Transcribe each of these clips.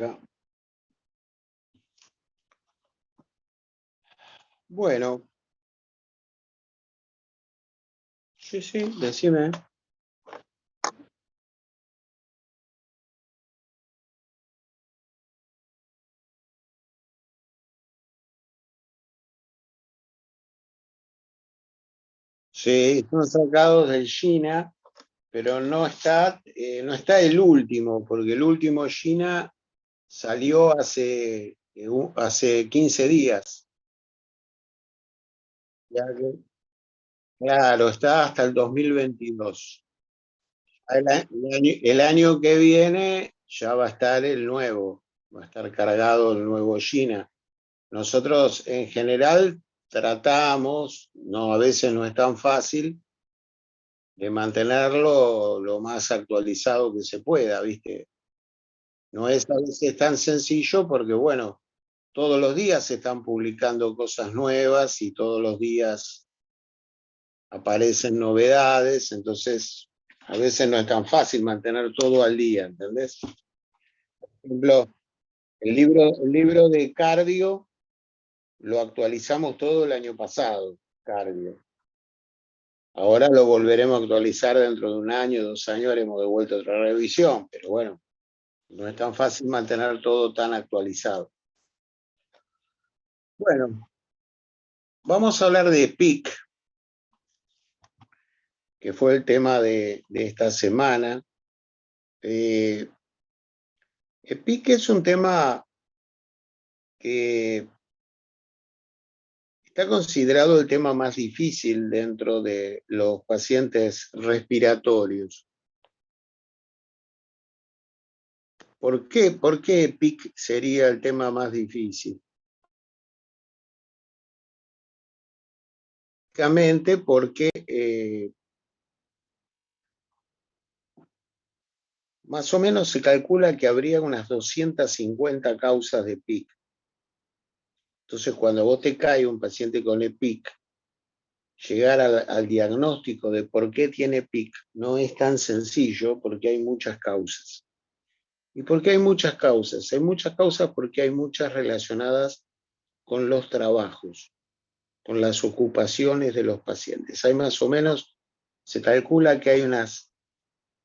acá. Bueno. Sí, decime. Sí, son sacados del China, pero no está el último, porque el último China salió hace 15 días. Claro, está hasta el 2022. El año que viene ya va a estar el nuevo, va a estar cargado el nuevo China. Nosotros en general tratamos, no, a veces no es tan fácil, de mantenerlo lo más actualizado que se pueda, ¿viste? No es a veces tan sencillo porque, bueno, todos los días se están publicando cosas nuevas y todos los días aparecen novedades, entonces a veces no es tan fácil mantener todo al día, ¿entendés? Por ejemplo, el libro de cardio lo actualizamos todo el año pasado, cardio. Ahora lo volveremos a actualizar dentro de un año, 2 años, haremos de vuelta otra revisión, pero bueno, no es tan fácil mantener todo tan actualizado. Bueno, vamos a hablar de PIC, que fue el tema de esta semana. PIC es un tema que está considerado el tema más difícil dentro de los pacientes respiratorios. ¿Por qué? ¿Por qué PIC sería el tema más difícil? Básicamente porque más o menos se calcula que habría unas 250 causas de PIC. Entonces, cuando vos te cae un paciente con EPIC, llegar al diagnóstico de por qué tiene PIC no es tan sencillo porque hay muchas causas. ¿Y por qué hay muchas causas? Hay muchas causas porque hay muchas relacionadas con los trabajos, con las ocupaciones de los pacientes. Hay más o menos, se calcula que hay unas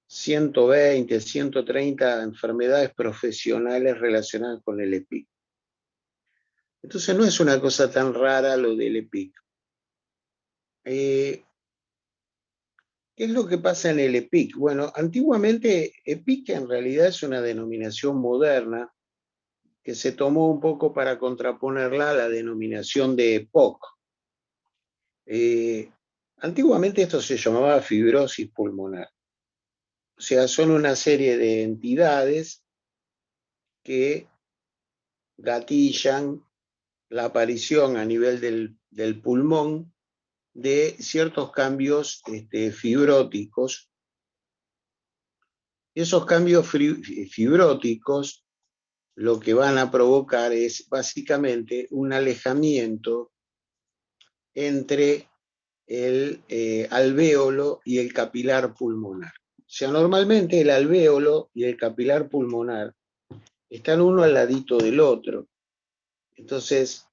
120, 130 enfermedades profesionales relacionadas con el EPIC. Entonces no es una cosa tan rara lo del EPIC. ¿Qué es lo que pasa en el EPIC? Bueno, antiguamente EPIC en realidad es una denominación moderna que se tomó un poco para contraponerla a la denominación de EPOC. Antiguamente esto se llamaba fibrosis pulmonar. O sea, son una serie de entidades que gatillan la aparición a nivel del pulmón de ciertos cambios fibróticos. Esos cambios fibróticos lo que van a provocar es básicamente un alejamiento entre el alvéolo y el capilar pulmonar. O sea, normalmente el alvéolo y el capilar pulmonar están uno al ladito del otro. Entonces,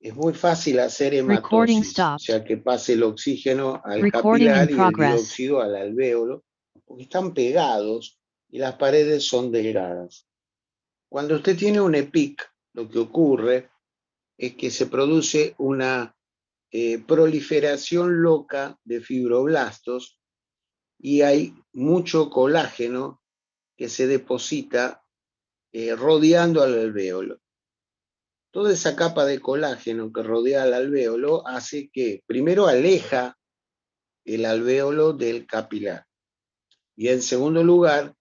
es muy fácil hacer hematosis, o sea, que pase el oxígeno al capilar y el dióxido al alvéolo, porque están pegados y las paredes son delgadas. Cuando usted tiene un EPIC, lo que ocurre es que se produce una proliferación loca de fibroblastos y hay mucho colágeno que se deposita rodeando al alvéolo. Toda esa capa de colágeno que rodea al alvéolo hace que primero aleja el alvéolo del capilar y en segundo lugar,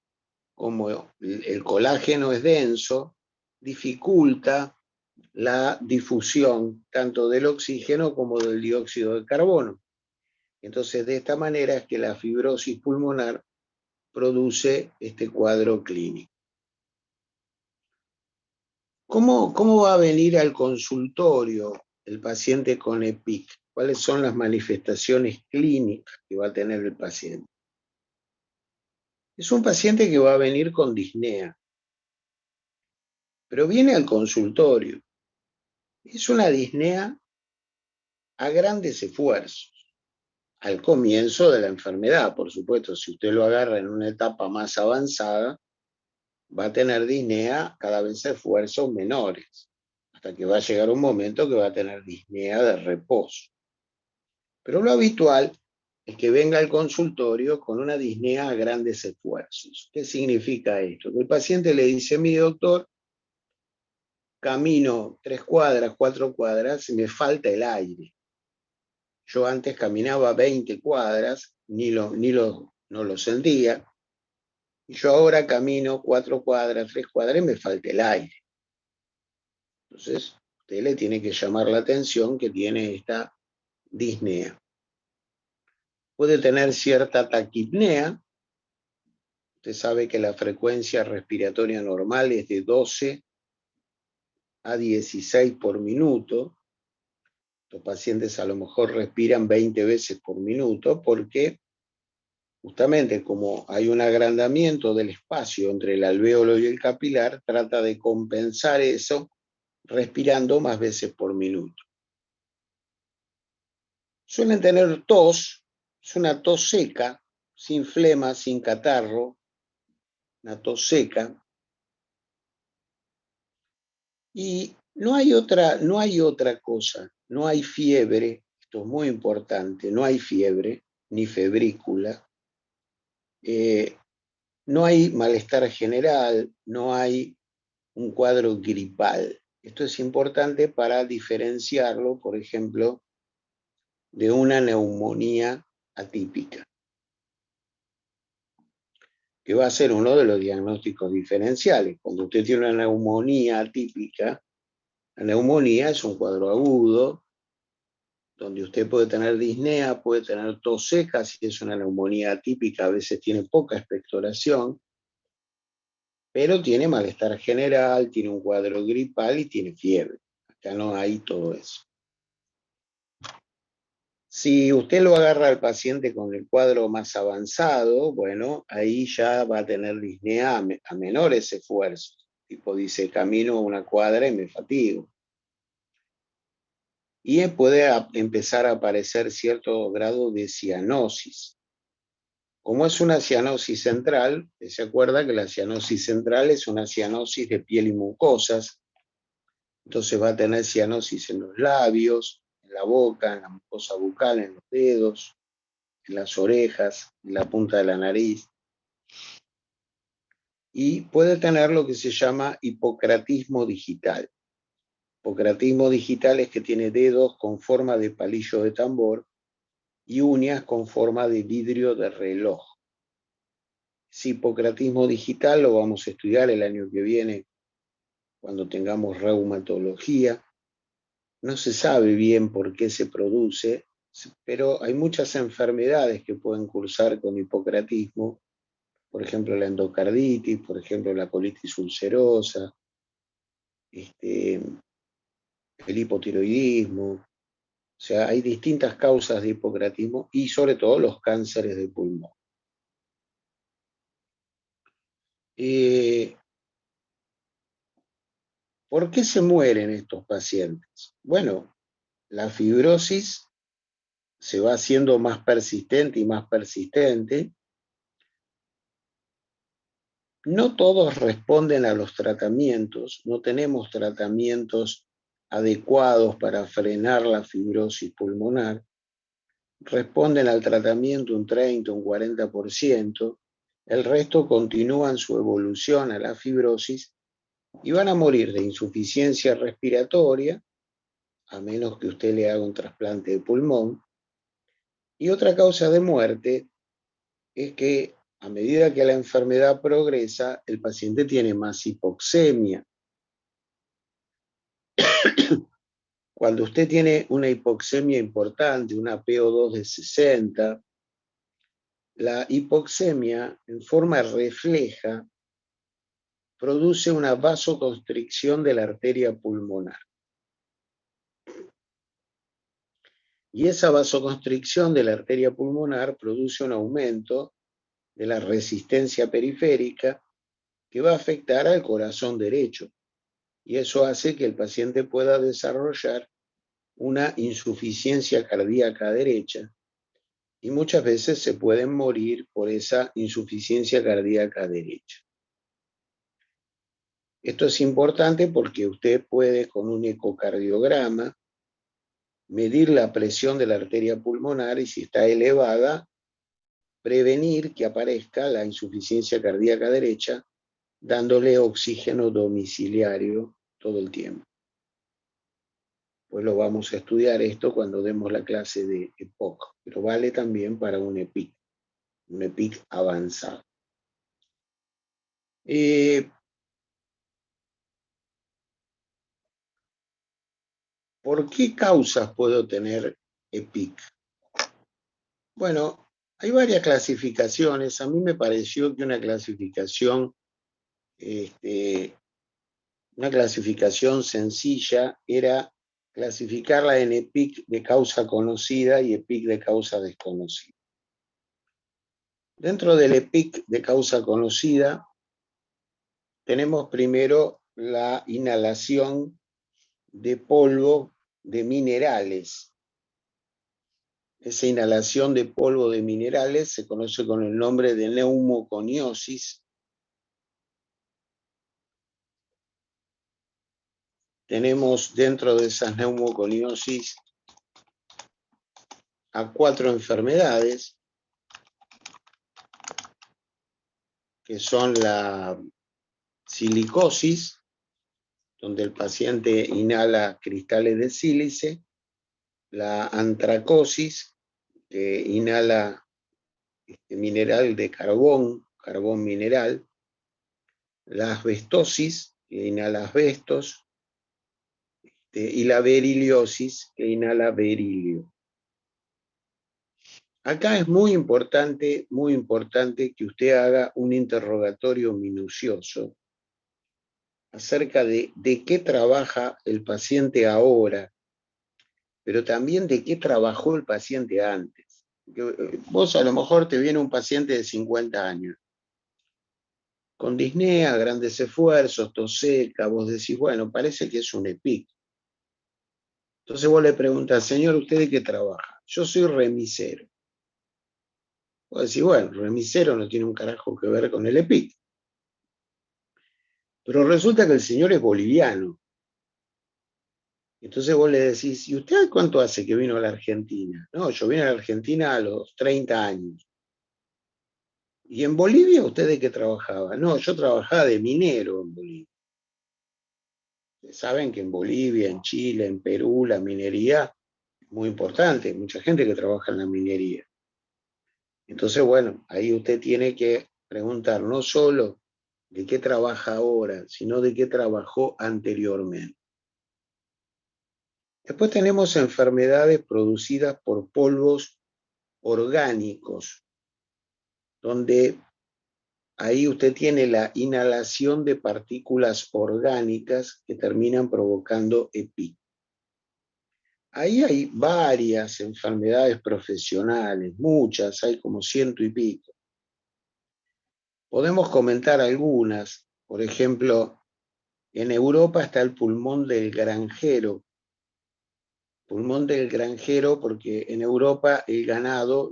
como el colágeno es denso, dificulta la difusión tanto del oxígeno como del dióxido de carbono. Entonces, de esta manera es que la fibrosis pulmonar produce este cuadro clínico. ¿Cómo va a venir al consultorio el paciente con EPIC? ¿Cuáles son las manifestaciones clínicas que va a tener el paciente? Es un paciente que va a venir con disnea. pero viene al consultorio. Es una disnea a grandes esfuerzos. Al comienzo de la enfermedad, por supuesto, si usted lo agarra en una etapa más avanzada, va a tener disnea cada vez a esfuerzos menores, hasta que va a llegar un momento que va a tener disnea de reposo. Pero lo habitual es que venga al consultorio con una disnea a grandes esfuerzos. ¿Qué significa esto? Que el paciente le dice: mi doctor, camino 3 cuadras, 4 cuadras, y me falta el aire. Yo antes caminaba 20 cuadras, no lo sentía, y yo ahora camino 4 cuadras, 3 cuadras y me falta el aire. Entonces, usted le tiene que llamar la atención que tiene esta disnea. Puede tener cierta taquipnea. Usted sabe que la frecuencia respiratoria normal es de 12 a 16 por minuto. Los pacientes a lo mejor respiran 20 veces por minuto porque justamente como hay un agrandamiento del espacio entre el alvéolo y el capilar, trata de compensar eso respirando más veces por minuto. Suelen tener tos, es una tos seca, sin flema, sin catarro, una tos seca. Y no hay otra cosa, no hay fiebre, esto es muy importante, no hay fiebre, ni febrícula, no hay malestar general, no hay un cuadro gripal. Esto es importante para diferenciarlo, por ejemplo, de una neumonía atípica, que va a ser uno de los diagnósticos diferenciales. Cuando usted tiene una neumonía atípica, la neumonía es un cuadro agudo, donde usted puede tener disnea, puede tener tos seca, si es una neumonía atípica, a veces tiene poca expectoración, pero tiene malestar general, tiene un cuadro gripal y tiene fiebre. Acá no hay todo eso. Si usted lo agarra al paciente con el cuadro más avanzado, bueno, ahí ya va a tener disnea a menores esfuerzos. Tipo dice, camino una cuadra y me fatigo. Y puede empezar a aparecer cierto grado de cianosis. Como es una cianosis central, se acuerda que la cianosis central es una cianosis de piel y mucosas, entonces va a tener cianosis en los labios, en la boca, en la mucosa bucal, en los dedos, en las orejas, en la punta de la nariz. Y puede tener lo que se llama hipocratismo digital. Hipocratismo digital es que tiene dedos con forma de palillo de tambor y uñas con forma de vidrio de reloj. Ese hipocratismo digital lo vamos a estudiar el año que viene cuando tengamos reumatología. No se sabe bien por qué se produce, pero hay muchas enfermedades que pueden cursar con hipocratismo, por ejemplo la endocarditis, por ejemplo la colitis ulcerosa, el hipotiroidismo. O sea, hay distintas causas de hipocratismo y sobre todo los cánceres de pulmón. ¿Por qué se mueren estos pacientes? Bueno, la fibrosis se va haciendo más persistente y más persistente. No todos responden a los tratamientos, no tenemos tratamientos adecuados para frenar la fibrosis pulmonar. Responden al tratamiento un 30, un 40%, el resto continúan su evolución a la fibrosis y van a morir de insuficiencia respiratoria, a menos que usted le haga un trasplante de pulmón. Y otra causa de muerte es que a medida que la enfermedad progresa, el paciente tiene más hipoxemia. Cuando usted tiene una hipoxemia importante, una PO2 de 60, la hipoxemia en forma refleja produce una vasoconstricción de la arteria pulmonar. Y esa vasoconstricción de la arteria pulmonar produce un aumento de la resistencia periférica que va a afectar al corazón derecho. y eso hace que el paciente pueda desarrollar una insuficiencia cardíaca derecha, y muchas veces se pueden morir por esa insuficiencia cardíaca derecha. Esto es importante porque usted puede, con un ecocardiograma, medir la presión de la arteria pulmonar y, si está elevada, prevenir que aparezca la insuficiencia cardíaca derecha, dándole oxígeno domiciliario todo el tiempo. Pues lo vamos a estudiar esto cuando demos la clase de EPOC, pero vale también para un EPIC avanzado. ¿Por qué causas puedo tener EPIC? Bueno, hay varias clasificaciones. A mí me pareció que una clasificación sencilla era clasificarla en EPIC de causa conocida y EPIC de causa desconocida. Dentro del EPIC de causa conocida, tenemos primero la inhalación de polvo de minerales. Esa inhalación de polvo de minerales se conoce con el nombre de neumoconiosis. Tenemos dentro de esas neumoconiosis a 4 enfermedades, que son la silicosis, donde el paciente inhala cristales de sílice, la antracosis, que inhala mineral de carbón mineral, la asbestosis, que inhala asbestos, y la beriliosis, que inhala berilio. Acá es muy importante que usted haga un interrogatorio minucioso acerca de qué trabaja el paciente ahora, pero también de qué trabajó el paciente antes. Vos a lo mejor te viene un paciente de 50 años, con disnea, grandes esfuerzos, tos seca, vos decís, bueno, parece que es un EPIC. Entonces vos le preguntas, señor, ¿usted de qué trabaja? Yo soy remisero. Vos decís, bueno, remisero no tiene un carajo que ver con el EPIC. Pero resulta que el señor es boliviano. Entonces vos le decís, ¿y usted cuánto hace que vino a la Argentina? No, yo vine a la Argentina a los 30 años. ¿Y en Bolivia usted de qué trabajaba? No, yo trabajaba de minero en Bolivia. Saben que en Bolivia, en Chile, en Perú, la minería es muy importante. Hay mucha gente que trabaja en la minería. Entonces, bueno, ahí usted tiene que preguntar no solo de qué trabaja ahora, sino de qué trabajó anteriormente. Después tenemos enfermedades producidas por polvos orgánicos, donde ahí usted tiene la inhalación de partículas orgánicas que terminan provocando EPIC. Ahí hay varias enfermedades profesionales, muchas, hay como 100 y pico. Podemos comentar algunas. Por ejemplo, en Europa está el pulmón del granjero. Pulmón del granjero porque en Europa el ganado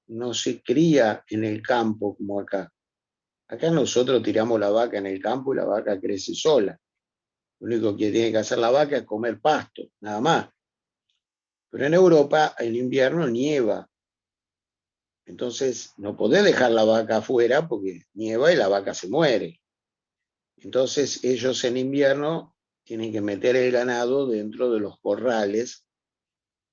no se cría en el campo como acá. Acá nosotros tiramos la vaca en el campo y la vaca crece sola. Lo único que tiene que hacer la vaca es comer pasto, nada más. Pero en Europa en invierno nieva. Entonces no podés dejar la vaca afuera porque nieva y la vaca se muere. Entonces ellos en invierno tienen que meter el ganado dentro de los corrales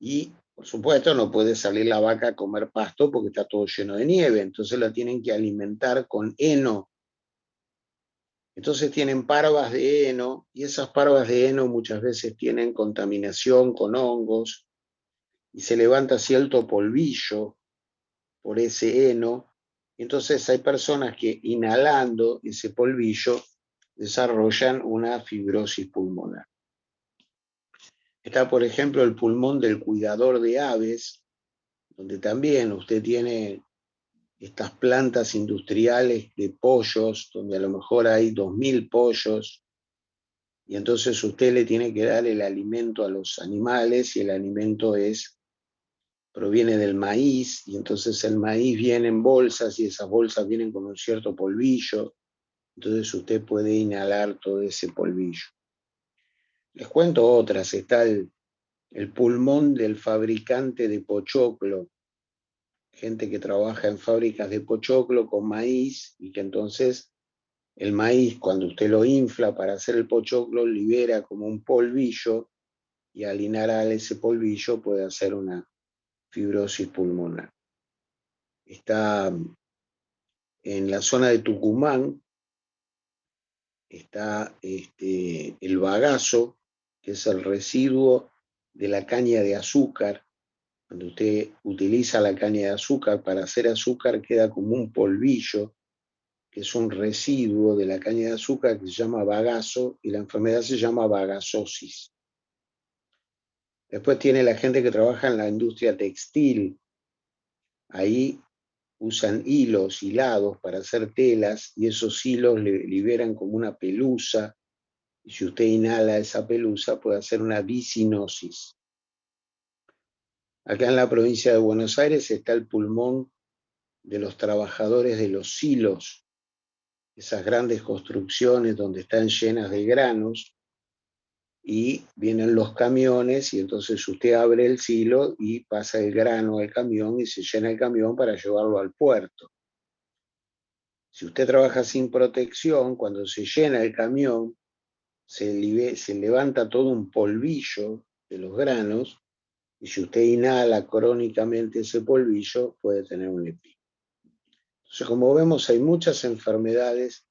y, por supuesto, no puede salir la vaca a comer pasto porque está todo lleno de nieve. Entonces la tienen que alimentar con heno. Entonces tienen parvas de heno y esas parvas de heno muchas veces tienen contaminación con hongos y se levanta cierto polvillo por ese heno. Entonces hay personas que inhalando ese polvillo desarrollan una fibrosis pulmonar. Está, por ejemplo, el pulmón del cuidador de aves, donde también usted tiene estas plantas industriales de pollos, donde a lo mejor hay 2000 pollos, y entonces usted le tiene que dar el alimento a los animales, y el alimento proviene del maíz, y entonces el maíz viene en bolsas, y esas bolsas vienen con un cierto polvillo, entonces usted puede inhalar todo ese polvillo. Les cuento otras, está el pulmón del fabricante de pochoclo, gente que trabaja en fábricas de pochoclo con maíz, y que entonces el maíz, cuando usted lo infla para hacer el pochoclo, libera como un polvillo, y al inhalar ese polvillo puede hacer una fibrosis pulmonar. Está en la zona de Tucumán, está el bagazo, que es el residuo de la caña de azúcar. Cuando usted utiliza la caña de azúcar para hacer azúcar, queda como un polvillo, que es un residuo de la caña de azúcar que se llama bagazo, y la enfermedad se llama bagazosis. Después tiene la gente que trabaja en la industria textil. Ahí usan hilados para hacer telas, y esos hilos le liberan como una pelusa, y si usted inhala esa pelusa puede hacer una visinosis. Acá en la provincia de Buenos Aires está el pulmón de los trabajadores de los silos, esas grandes construcciones donde están llenas de granos, y vienen los camiones, y entonces usted abre el silo y pasa el grano al camión, y se llena el camión para llevarlo al puerto. Si usted trabaja sin protección, cuando se llena el camión, se levanta todo un polvillo de los granos, y si usted inhala crónicamente ese polvillo, puede tener un EPI. Entonces, como vemos, hay muchas enfermedades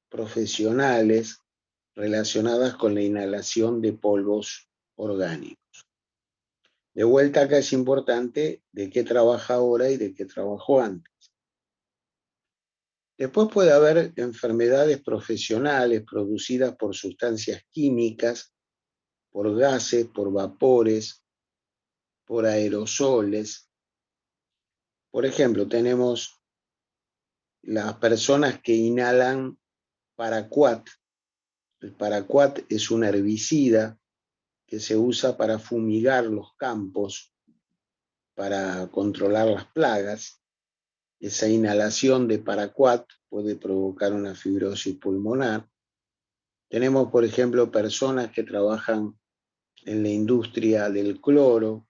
profesionales relacionadas con la inhalación de polvos orgánicos. De vuelta, acá es importante de qué trabaja ahora y de qué trabajó antes. Después puede haber enfermedades profesionales producidas por sustancias químicas, por gases, por vapores, por aerosoles. Por ejemplo, tenemos las personas que inhalan paraquat. El paraquat es un herbicida que se usa para fumigar los campos, para controlar las plagas. Esa inhalación de paraquat puede provocar una fibrosis pulmonar. Tenemos, por ejemplo, personas que trabajan en la industria del cloro,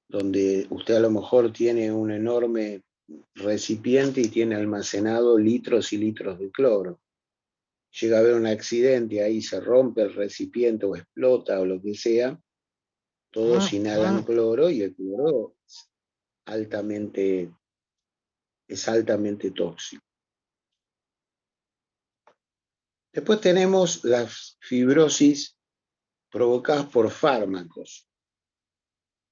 donde usted a lo mejor tiene un enorme recipiente y tiene almacenado litros y litros de cloro. Llega a haber un accidente, ahí se rompe el recipiente o explota o lo que sea, todos inhalan cloro, y el cloro es altamente tóxico. Después tenemos las fibrosis provocadas por fármacos.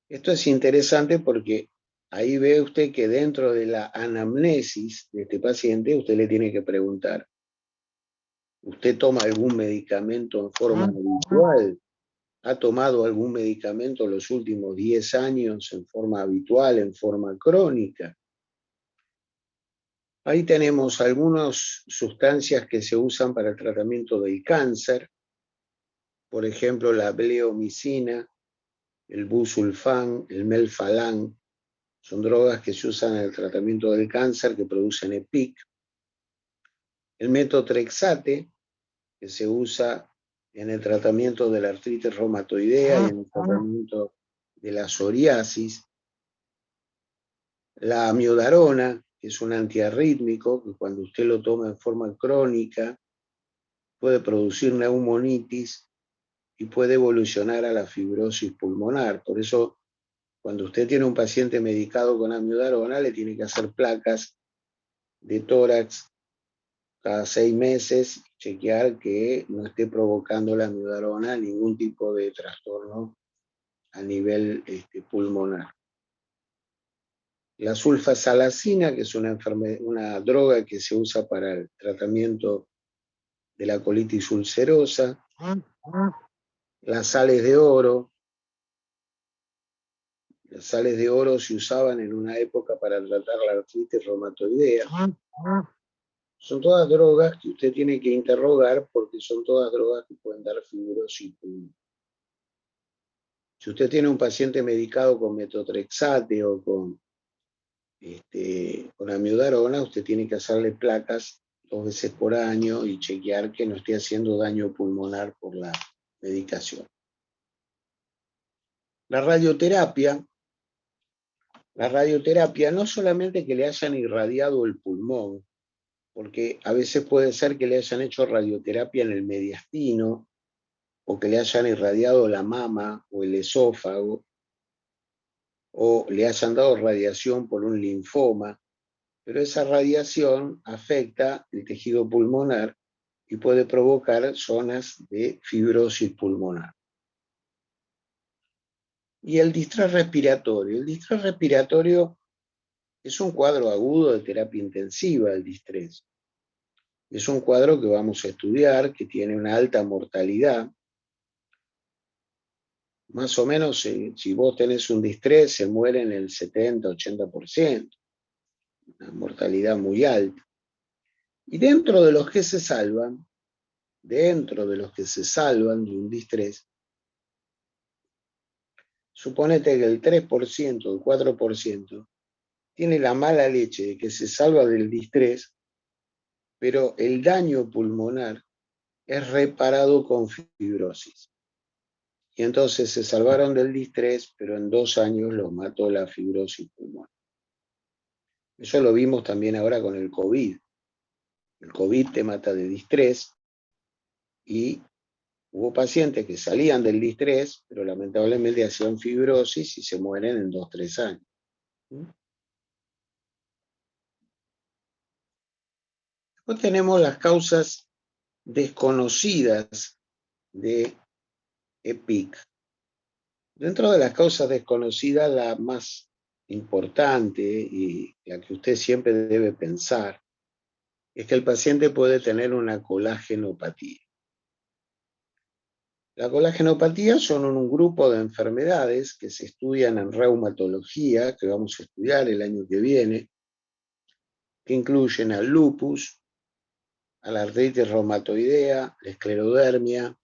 Esto es interesante porque ahí ve usted que dentro de la anamnesis de este paciente, usted le tiene que preguntar: ¿usted toma algún medicamento en forma habitual? ¿Ha tomado algún medicamento los últimos 10 años en forma habitual, en forma crónica? Ahí tenemos algunas sustancias que se usan para el tratamiento del cáncer, por ejemplo, la bleomicina, el busulfán, el melphalan. Son drogas que se usan en el tratamiento del cáncer, que producen EPIC. El metotrexate, que se usa en el tratamiento de la artritis reumatoidea y en el tratamiento de la psoriasis. La amiodarona, que es un antiarrítmico, que cuando usted lo toma en forma crónica puede producir neumonitis y puede evolucionar a la fibrosis pulmonar. Por eso, cuando usted tiene un paciente medicado con amiodarona, le tiene que hacer placas de tórax cada 6 meses y chequear que no esté provocando la amiodarona ningún tipo de trastorno a nivel pulmonar. La sulfasalacina, que es una droga que se usa para el tratamiento de la colitis ulcerosa. Las sales de oro. Las sales de oro se usaban en una época para tratar la artritis reumatoidea. Son todas drogas que usted tiene que interrogar porque son todas drogas que pueden dar fibrosis pulmonar. Si usted tiene un paciente medicado con metotrexate o con amiodarona, usted tiene que hacerle placas 2 veces por año y chequear que no esté haciendo daño pulmonar por la medicación. La radioterapia no solamente que le hayan irradiado el pulmón, porque a veces puede ser que le hayan hecho radioterapia en el mediastino o que le hayan irradiado la mama o el esófago o le hayan dado radiación por un linfoma, pero esa radiación afecta el tejido pulmonar y puede provocar zonas de fibrosis pulmonar. Y el distrés respiratorio es un cuadro agudo de terapia intensiva, el distrés. Es un cuadro que vamos a estudiar, que tiene una alta mortalidad. Más o menos, si vos tenés un distrés, se mueren el 70-80%, una mortalidad muy alta. Y dentro de los que se salvan de un distrés, suponete que el 3%, el 4%, tiene la mala leche de que se salva del distrés, pero el daño pulmonar es reparado con fibrosis. Y entonces se salvaron del distrés, pero en 2 años los mató la fibrosis pulmonar. Eso lo vimos también ahora con el COVID. El COVID te mata de distrés y hubo pacientes que salían del distrés, pero lamentablemente hacían fibrosis y se mueren en 2-3 años. Después tenemos las causas desconocidas de EPIC. Dentro de las causas desconocidas, la más importante y la que usted siempre debe pensar es que el paciente puede tener una colágenopatía. La colágenopatía son un grupo de enfermedades que se estudian en reumatología, que vamos a estudiar el año que viene, que incluyen al lupus, a la artritis reumatoidea, la esclerodermia,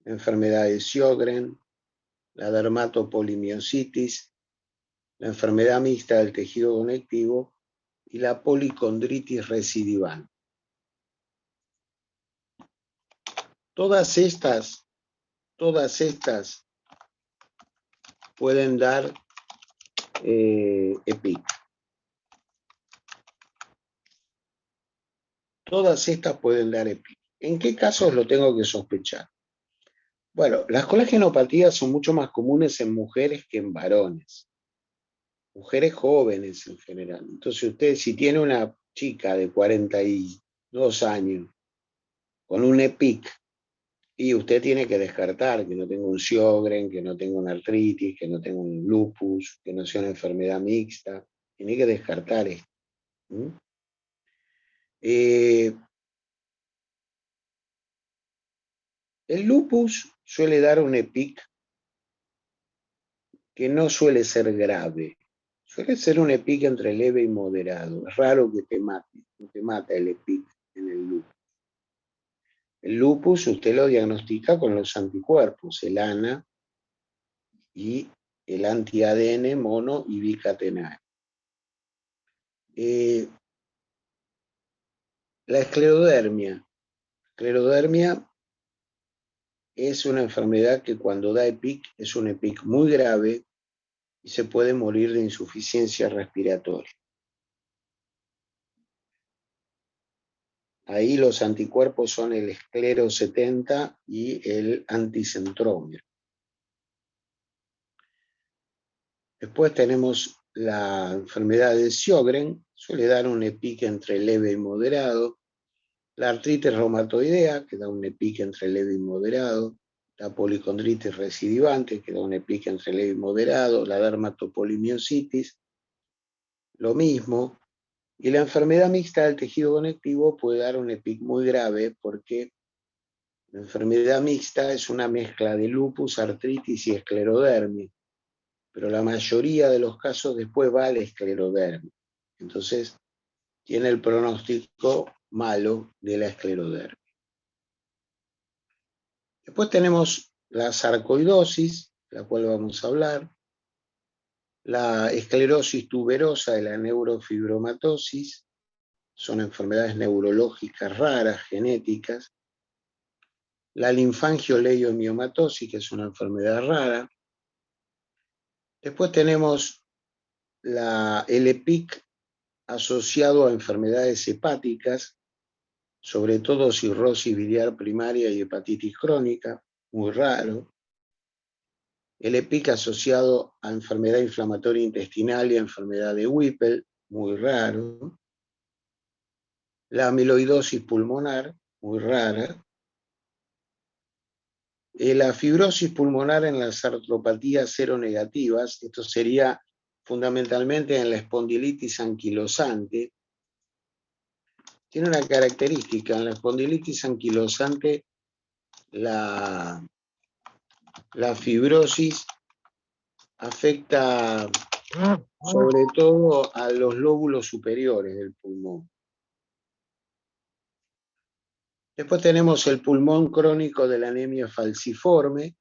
la enfermedad de Sjögren, la dermatopolimiositis, la enfermedad mixta del tejido conectivo y la policondritis recidivante. Todas estas pueden dar EPIC. Todas estas pueden dar EPIC. ¿En qué casos lo tengo que sospechar? Bueno, las colágenopatías son mucho más comunes en mujeres que en varones. Mujeres jóvenes en general. Entonces usted, si tiene una chica de 42 años con un EPIC, y usted tiene que descartar que no tenga un Sjögren, que no tenga una artritis, que no tenga un lupus, que no sea una enfermedad mixta. Tiene que descartar esto. El lupus suele dar un EPIC que no suele ser grave. Suele ser un EPIC entre leve y moderado. Es raro que te mate. No te mata el EPIC en el lupus. El lupus usted lo diagnostica con los anticuerpos, el ANA y el anti-ADN mono y bicatenario. La esclerodermia. Esclerodermia es una enfermedad que cuando da EPIC es un EPIC muy grave y se puede morir de insuficiencia respiratoria. Ahí los anticuerpos son el esclero 70 y el anticentromio. Después tenemos la enfermedad de Sjögren, suele dar un EPIC entre leve y moderado. La artritis reumatoidea, que da un EPIC entre leve y moderado. La policondritis recidivante, que da un EPIC entre leve y moderado. La dermatopolimiositis, lo mismo. Y la enfermedad mixta del tejido conectivo puede dar un EPIC muy grave porque la enfermedad mixta es una mezcla de lupus, artritis y esclerodermia, pero la mayoría de los casos después va a la esclerodermia. Entonces, tiene el pronóstico malo de la esclerodermia. Después tenemos la sarcoidosis, de la cual vamos a hablar, la esclerosis tuberosa de la neurofibromatosis, son enfermedades neurológicas raras, genéticas, la linfangioleiomyomatosis, que es una enfermedad rara. Después tenemos el EPIC asociado a enfermedades hepáticas, sobre todo cirrosis biliar primaria y hepatitis crónica, muy raro. El EPIC asociado a enfermedad inflamatoria intestinal y a enfermedad de Whipple, muy raro. La amiloidosis pulmonar, muy rara. La fibrosis pulmonar en las artropatías seronegativas, esto sería fundamentalmente en la espondilitis anquilosante, tiene una característica: en la espondilitis anquilosante la fibrosis afecta sobre todo a los lóbulos superiores del pulmón. Después tenemos el pulmón crónico de la anemia falciforme,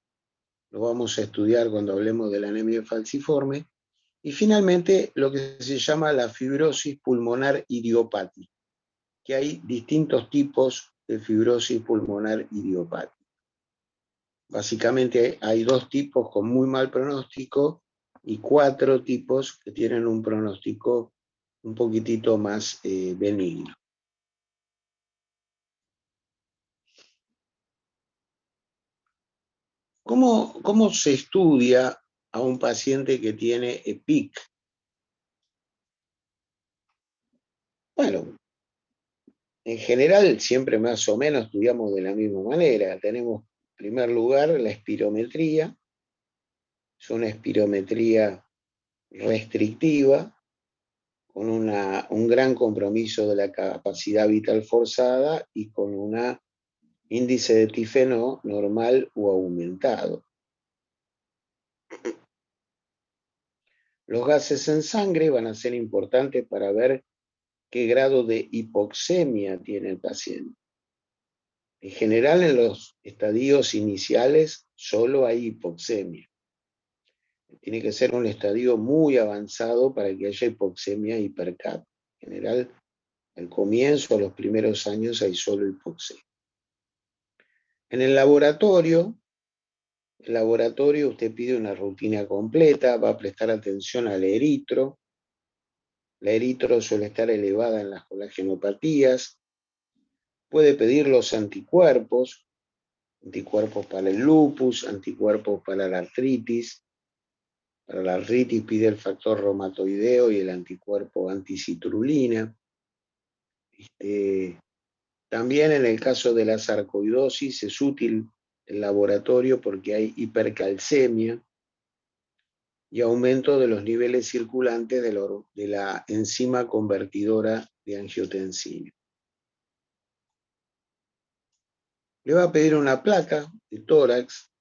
lo vamos a estudiar cuando hablemos de la anemia falciforme, y finalmente lo que se llama la fibrosis pulmonar idiopática, que hay distintos tipos de fibrosis pulmonar idiopática. Básicamente hay 2 tipos con muy mal pronóstico y 4 tipos que tienen un pronóstico un poquitito más benigno. ¿Cómo se estudia a un paciente que tiene EPIC? Bueno, en general siempre más o menos estudiamos de la misma manera. Tenemos en primer lugar la espirometría, es una espirometría restrictiva, con un gran compromiso de la capacidad vital forzada y con un índice de tifeno normal o aumentado. Los gases en sangre van a ser importantes para ver qué grado de hipoxemia tiene el paciente. En general, en los estadios iniciales solo hay hipoxemia. Tiene que ser un estadio muy avanzado para que haya hipoxemia hipercapnia. En general, al comienzo, a los primeros años, hay solo hipoxemia. En el laboratorio usted pide una rutina completa, va a prestar atención al eritro. La eritro suele estar elevada en las colagenopatías. Puede pedir los anticuerpos para el lupus, anticuerpos para la artritis. Para la artritis pide el factor reumatoideo y el anticuerpo anticitrulina. También en el caso de la sarcoidosis es útil el laboratorio porque hay hipercalcemia y aumento de los niveles circulantes de la enzima convertidora de angiotensina. Le va a pedir una placa de tórax.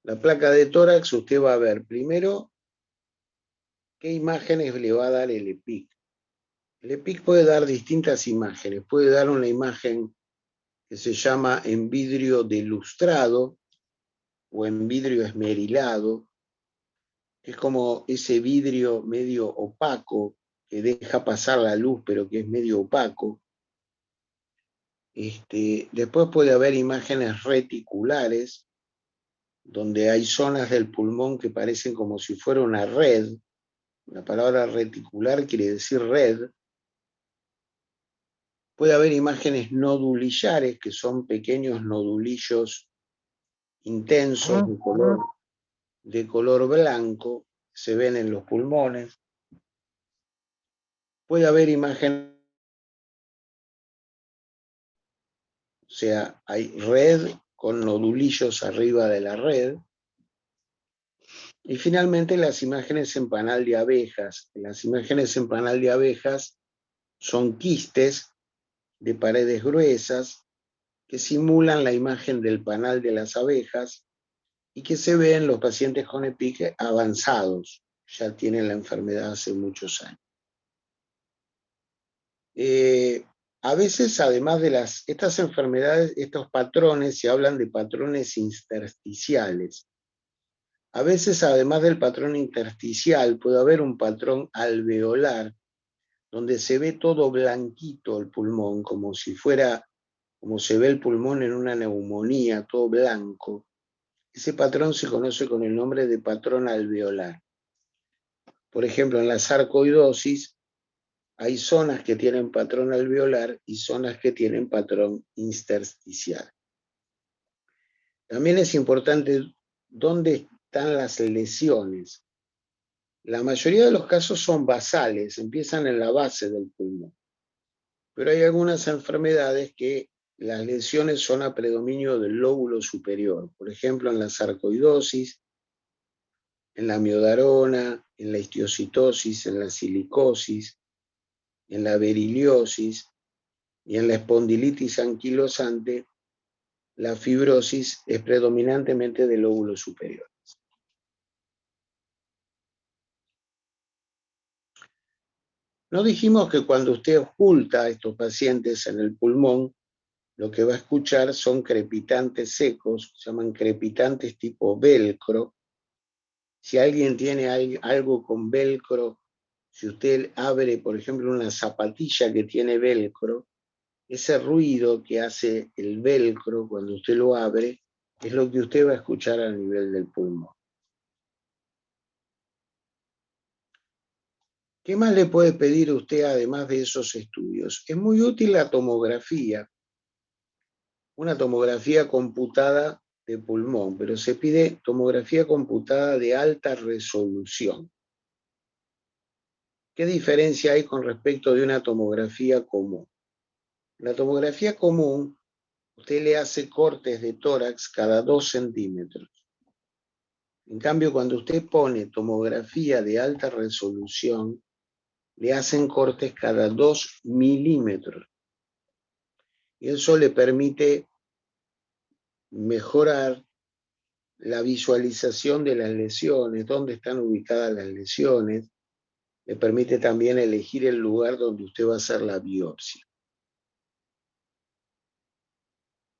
La placa de tórax usted va a ver primero qué imágenes le va a dar el EPIC. El EPIC puede dar distintas imágenes. Puede dar una imagen que se llama en vidrio delustrado o en vidrio esmerilado. Es como ese vidrio medio opaco que deja pasar la luz pero que es medio opaco. Después puede haber imágenes reticulares, donde hay zonas del pulmón que parecen como si fuera una red. La palabra reticular quiere decir red. Puede haber imágenes nodulillares, que son pequeños nodulillos intensos de color blanco, se ven en los pulmones. Puede haber imágenes, o sea, hay red con nodulillos arriba de la red. Y finalmente las imágenes en panal de abejas. Las imágenes en panal de abejas son quistes de paredes gruesas que simulan la imagen del panal de las abejas y que se ven en los pacientes con EPIC avanzados, ya tienen la enfermedad hace muchos años. A veces, además de estas enfermedades, estos patrones, se hablan de patrones intersticiales. A veces, además del patrón intersticial, puede haber un patrón alveolar, donde se ve todo blanquito el pulmón, como si fuera, como se ve el pulmón en una neumonía, todo blanco. Ese patrón se conoce con el nombre de patrón alveolar. Por ejemplo, en la sarcoidosis hay zonas que tienen patrón alveolar y zonas que tienen patrón intersticial. También es importante dónde están las lesiones. La mayoría de los casos son basales, empiezan en la base del pulmón. Pero hay algunas enfermedades que las lesiones son a predominio del lóbulo superior. Por ejemplo, en la sarcoidosis, en la miodarona, en la histiocytosis, en la silicosis, en la beriliosis y en la espondilitis anquilosante, la fibrosis es predominantemente del lóbulo superior. No dijimos que cuando usted oculta a estos pacientes en el pulmón, lo que va a escuchar son crepitantes secos, se llaman crepitantes tipo velcro. Si alguien tiene algo con velcro, si usted abre, por ejemplo, una zapatilla que tiene velcro, ese ruido que hace el velcro cuando usted lo abre es lo que usted va a escuchar a nivel del pulmón. ¿Qué más le puede pedir a usted además de esos estudios? Es muy útil la tomografía, una tomografía computada de pulmón, pero se pide tomografía computada de alta resolución. ¿Qué diferencia hay con respecto de una tomografía común? En la tomografía común, usted le hace cortes de tórax cada 2 centímetros. En cambio, cuando usted pone tomografía de alta resolución, le hacen cortes cada 2 milímetros. Y eso le permite mejorar la visualización de las lesiones, dónde están ubicadas las lesiones, le permite también elegir el lugar donde usted va a hacer la biopsia.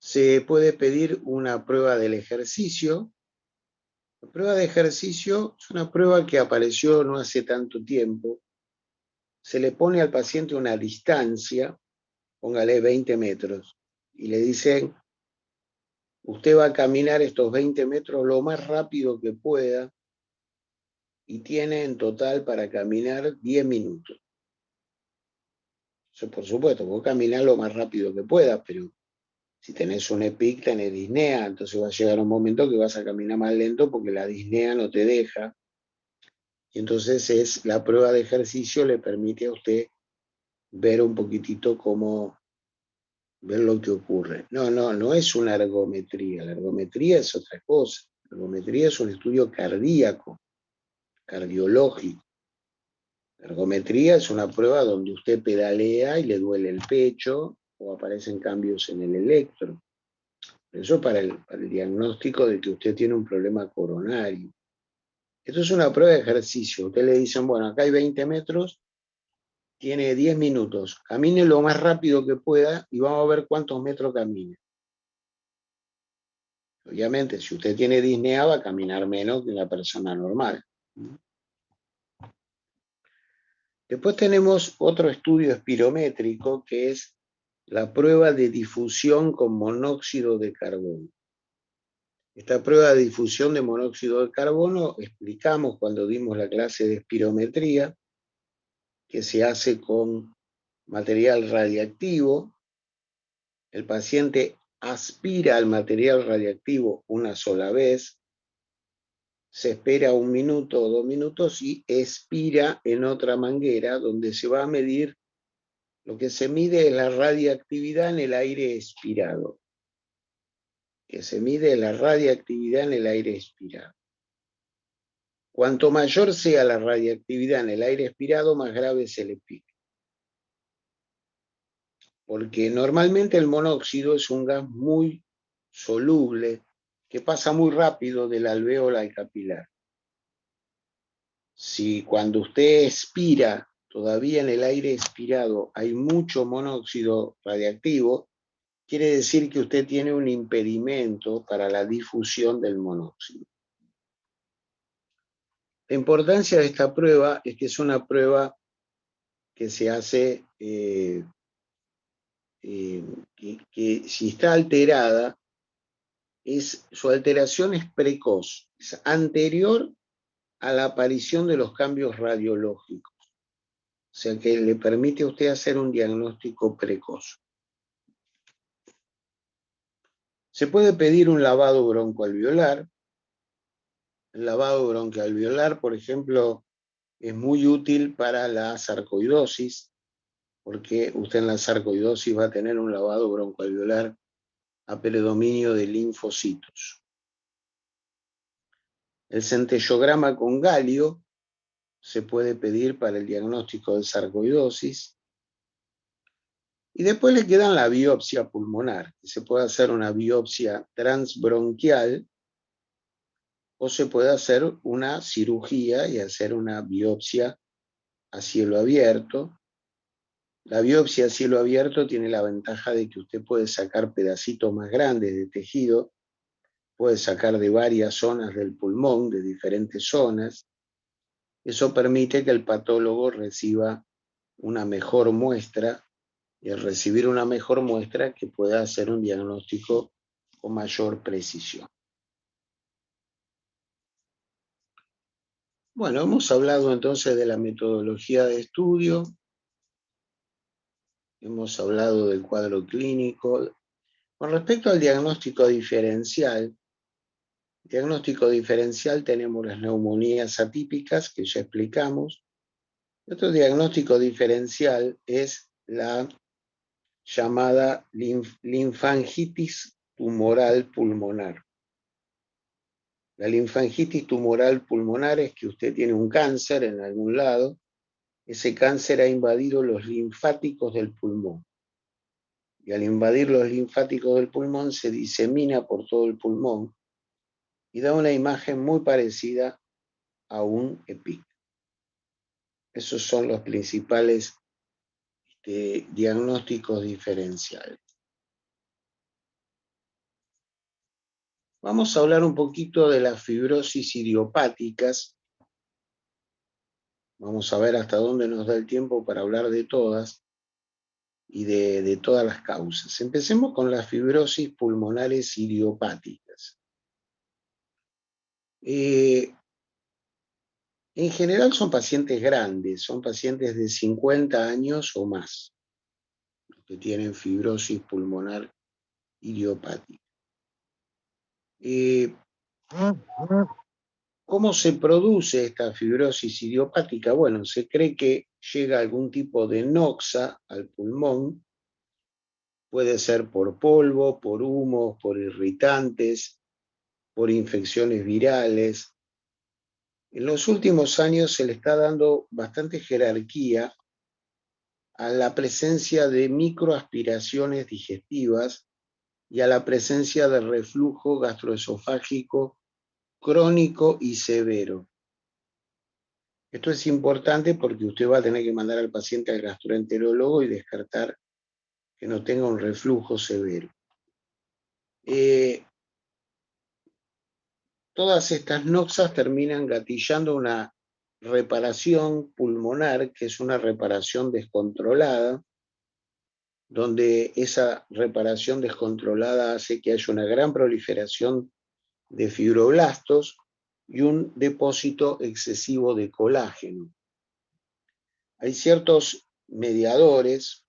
Se puede pedir una prueba del ejercicio. La prueba de ejercicio es una prueba que apareció no hace tanto tiempo. Se le pone al paciente una distancia, póngale 20 metros, y le dicen, usted va a caminar estos 20 metros lo más rápido que pueda y tiene en total para caminar 10 minutos. Eso, por supuesto, vos caminás lo más rápido que puedas, pero si tenés un EPIC, tenés disnea, entonces va a llegar un momento que vas a caminar más lento porque la disnea no te deja. Y entonces la prueba de ejercicio le permite a usted ver un poquitito cómo, ver lo que ocurre. No es una ergometría. La ergometría es otra cosa. La ergometría es un estudio cardíaco, cardiológico. La ergometría es una prueba donde usted pedalea y le duele el pecho o aparecen cambios en el electro. Eso para el diagnóstico de que usted tiene un problema coronario. Esto es una prueba de ejercicio. Usted le dicen, bueno, acá hay 20 metros, tiene 10 minutos. Camine lo más rápido que pueda y vamos a ver cuántos metros camina. Obviamente, si usted tiene disnea, va a caminar menos que una persona normal. Después tenemos otro estudio espirométrico que es la prueba de difusión con monóxido de carbono. Esta prueba de difusión de monóxido de carbono explicamos cuando dimos la clase de espirometría, que se hace con material radiactivo. El paciente aspira al material radiactivo una sola vez, se espera 1 minuto o 2 minutos y expira en otra manguera donde se va a medir, lo que se mide es la radiactividad en el aire expirado. Que se mide la radiactividad en el aire expirado. Cuanto mayor sea la radiactividad en el aire expirado, más grave es el EPIC. Porque normalmente el monóxido es un gas muy soluble que pasa muy rápido del alvéolo al capilar. Si cuando usted expira todavía en el aire expirado hay mucho monóxido radiactivo, quiere decir que usted tiene un impedimento para la difusión del monóxido. La importancia de esta prueba es que es una prueba que se hace, que si está alterada, su alteración es precoz, es anterior a la aparición de los cambios radiológicos. O sea que le permite a usted hacer un diagnóstico precoz. Se puede pedir un lavado broncoalveolar. El lavado broncoalveolar, por ejemplo, es muy útil para la sarcoidosis, porque usted en la sarcoidosis va a tener un lavado broncoalveolar a predominio de linfocitos. El centellograma con galio se puede pedir para el diagnóstico de sarcoidosis. Y después le quedan la biopsia pulmonar, que se puede hacer una biopsia transbronquial o se puede hacer una cirugía y hacer una biopsia a cielo abierto. La biopsia a cielo abierto tiene la ventaja de que usted puede sacar pedacitos más grandes de tejido, puede sacar de varias zonas del pulmón, de diferentes zonas. Eso permite que el patólogo reciba una mejor muestra y al recibir una mejor muestra que pueda hacer un diagnóstico con mayor precisión. Bueno, hemos hablado entonces de la metodología de estudio, hemos hablado del cuadro clínico. Con respecto al diagnóstico diferencial tenemos las neumonías atípicas que ya explicamos. Otro diagnóstico diferencial es la llamada linfangitis tumoral pulmonar. La linfangitis tumoral pulmonar es que usted tiene un cáncer en algún lado, ese cáncer ha invadido los linfáticos del pulmón. Y al invadir los linfáticos del pulmón se disemina por todo el pulmón y da una imagen muy parecida a un EPIC. Esos son los principales diagnósticos diferenciales. Vamos a hablar un poquito de las fibrosis idiopáticas. Vamos a ver hasta dónde nos da el tiempo para hablar de todas y de todas las causas. Empecemos con las fibrosis pulmonares idiopáticas. En general son pacientes grandes, son pacientes de 50 años o más, los que tienen fibrosis pulmonar idiopática. ¿Cómo se produce esta fibrosis idiopática? Bueno, se cree que llega algún tipo de noxa al pulmón, puede ser por polvo, por humos, por irritantes, por infecciones virales. En los últimos años se le está dando bastante jerarquía a la presencia de microaspiraciones digestivas y a la presencia de reflujo gastroesofágico crónico y severo. Esto es importante porque usted va a tener que mandar al paciente al gastroenterólogo y descartar que no tenga un reflujo severo. Todas estas noxas terminan gatillando una reparación pulmonar, que es una reparación descontrolada, donde esa reparación descontrolada hace que haya una gran proliferación de fibroblastos y un depósito excesivo de colágeno. Hay ciertos mediadores.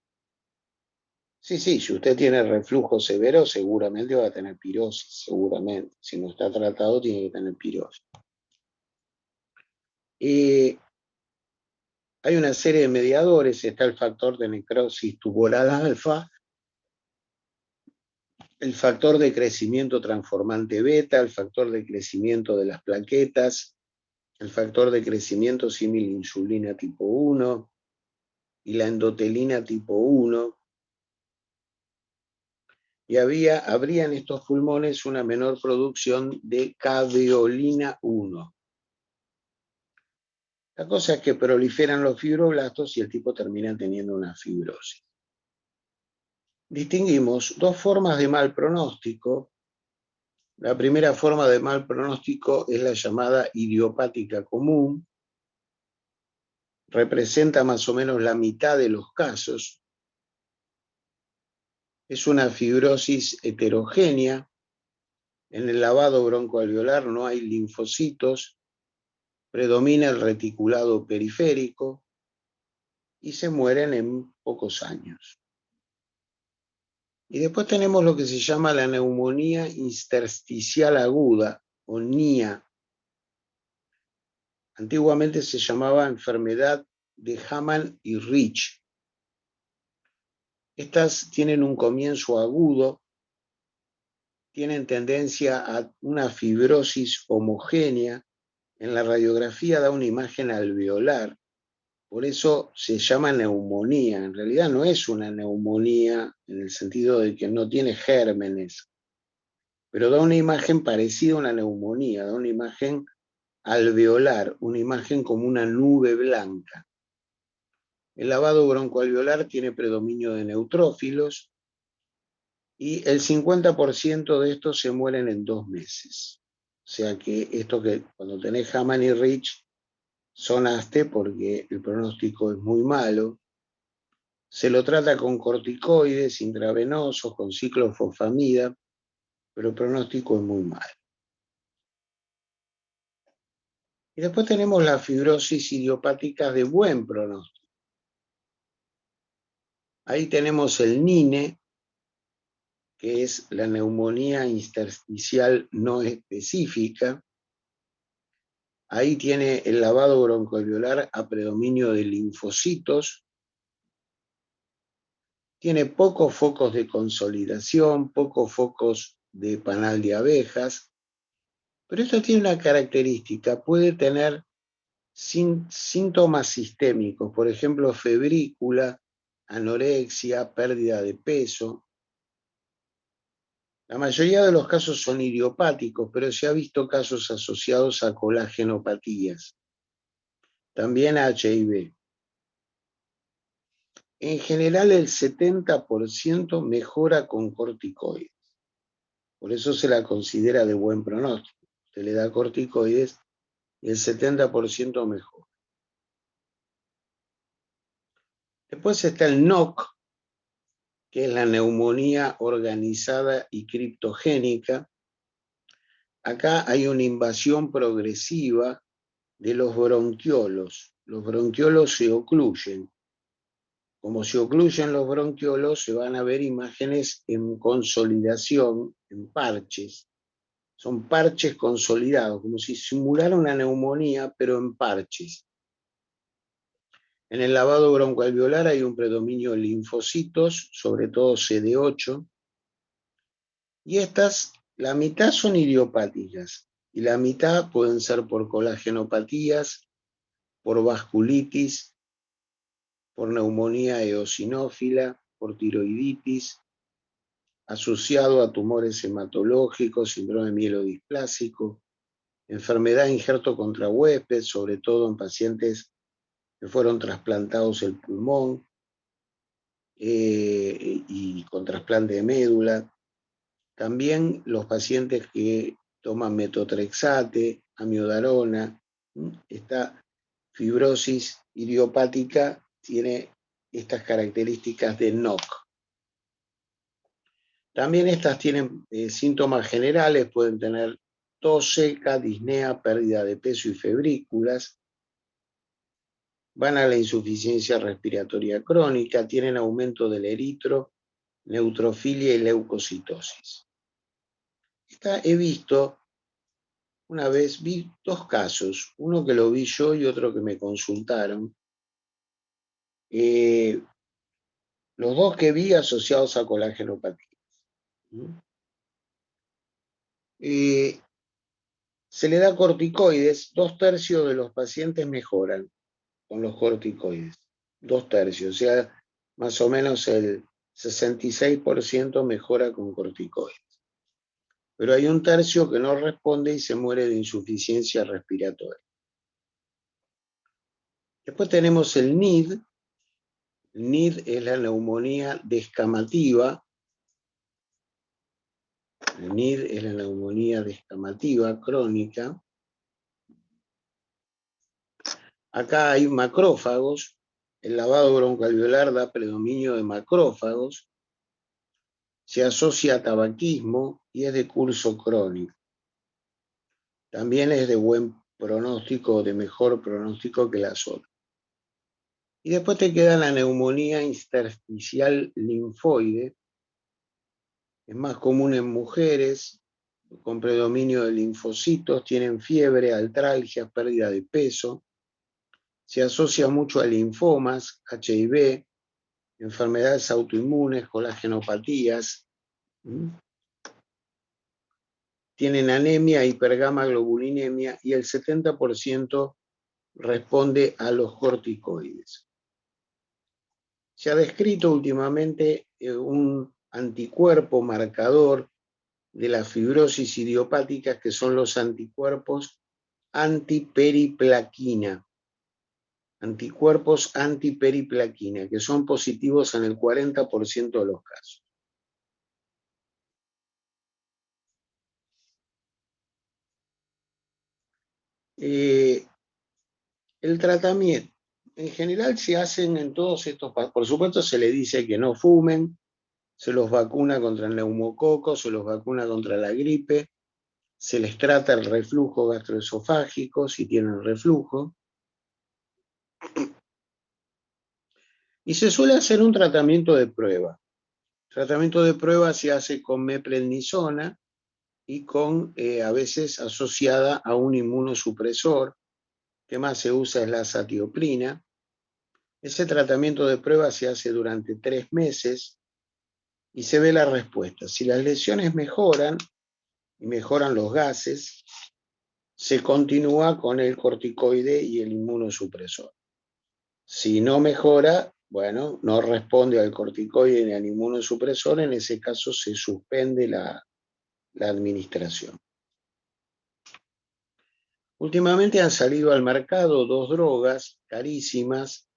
Sí, si usted tiene reflujo severo, seguramente va a tener pirosis, seguramente. Si no está tratado, tiene que tener pirosis. Hay una serie de mediadores, está el factor de necrosis tumoral alfa, el factor de crecimiento transformante beta, el factor de crecimiento de las plaquetas, el factor de crecimiento símil insulina tipo 1 y la endotelina tipo 1. Y habría en estos pulmones una menor producción de caveolina 1. La cosa es que proliferan los fibroblastos y el tipo termina teniendo una fibrosis. Distinguimos dos formas de mal pronóstico. La primera forma de mal pronóstico es la llamada idiopática común. Representa más o menos la mitad de los casos. Es una fibrosis heterogénea. En el lavado broncoalveolar no hay linfocitos, predomina el reticulado periférico y se mueren en pocos años. Y después tenemos lo que se llama la neumonía intersticial aguda, o NIA. Antiguamente se llamaba enfermedad de Hamann y Rich. Estas tienen un comienzo agudo, tienen tendencia a una fibrosis homogénea. En la radiografía da una imagen alveolar, por eso se llama neumonía. En realidad no es una neumonía en el sentido de que no tiene gérmenes, pero da una imagen parecida a una neumonía, da una imagen alveolar, una imagen como una nube blanca. El lavado broncoalveolar tiene predominio de neutrófilos y el 50% de estos se mueren en 2 meses. O sea que esto que cuando tenés Hamann y Rich sonaste porque el pronóstico es muy malo. Se lo trata con corticoides intravenosos, con ciclofosfamida, pero el pronóstico es muy malo. Y después tenemos las fibrosis idiopáticas de buen pronóstico. Ahí tenemos el NINE, que es la neumonía intersticial no específica. Ahí tiene el lavado broncoalveolar a predominio de linfocitos. Tiene pocos focos de consolidación, pocos focos de panal de abejas. Pero esto tiene una característica, puede tener síntomas sistémicos, por ejemplo, febrícula, anorexia, pérdida de peso. La mayoría de los casos son idiopáticos, pero se ha visto casos asociados a colagenopatías, también a HIV. En general, el 70% mejora con corticoides. Por eso se la considera de buen pronóstico. Se le da corticoides y el 70% mejora. Después está el NOC, que es la neumonía organizada y criptogénica. Acá hay una invasión progresiva de los bronquiolos. Los bronquiolos se ocluyen. Como se ocluyen los bronquiolos, se van a ver imágenes en consolidación, en parches. Son parches consolidados, como si simulara una neumonía, pero en parches. En el lavado broncoalveolar hay un predominio de linfocitos, sobre todo CD8, y estas, la mitad son idiopáticas, y la mitad pueden ser por colagenopatías, por vasculitis, por neumonía eosinófila, por tiroiditis, asociado a tumores hematológicos, síndrome mielodisplásico, enfermedad de injerto contra huésped, sobre todo en pacientes que fueron trasplantados el pulmón y con trasplante de médula. También los pacientes que toman metotrexate, amiodarona. Esta fibrosis idiopática tiene estas características de NOC. También estas tienen síntomas generales, pueden tener tos seca, disnea, pérdida de peso y febrículas. Van a la insuficiencia respiratoria crónica, tienen aumento del eritro, neutrofilia y leucocitosis. He visto, una vez vi 2 casos, uno que lo vi yo y otro que me consultaron. Los 2 que vi asociados a colagenopatías. Se le da corticoides, 2/3 de los pacientes mejoran con los corticoides, 2/3, o sea, más o menos el 66% mejora con corticoides. Pero hay 1/3 que no responde y se muere de insuficiencia respiratoria. Después tenemos el NID. El NID es la neumonía descamativa. El NID es la neumonía descamativa crónica. Acá hay macrófagos. El lavado broncoalveolar da predominio de macrófagos. Se asocia a tabaquismo y es de curso crónico. También es de buen pronóstico, de mejor pronóstico que las otras. Y después te queda la neumonía intersticial linfoide. Es más común en mujeres, con predominio de linfocitos, tienen fiebre, artralgias, pérdida de peso. Se asocia mucho a linfomas, HIV, enfermedades autoinmunes, colagenopatías. Tienen anemia, hipergamaglobulinemia y el 70% responde a los corticoides. Se ha descrito últimamente un anticuerpo marcador de la fibrosis idiopática, que son los anticuerpos antiperiplaquina. Anticuerpos antiperiplaquina, que son positivos en el 40% de los casos. El tratamiento, en general, se hacen en todos estos, por supuesto se le dice que no fumen, se los vacuna contra el neumococo, se los vacuna contra la gripe, se les trata el reflujo gastroesofágico si tienen reflujo, y se suele hacer un tratamiento de prueba. El tratamiento de prueba se hace con meprednisona y con, a veces asociada a un inmunosupresor. Que más se usa es la azatioprina. Ese tratamiento de prueba se hace durante 3 meses y se ve la respuesta. Si las lesiones mejoran y mejoran los gases, se continúa con el corticoide y el inmunosupresor. Si no mejora, bueno, no responde al corticoide ni al inmunosupresor, en ese caso se suspende la administración. Últimamente han salido al mercado 2 drogas carísimas,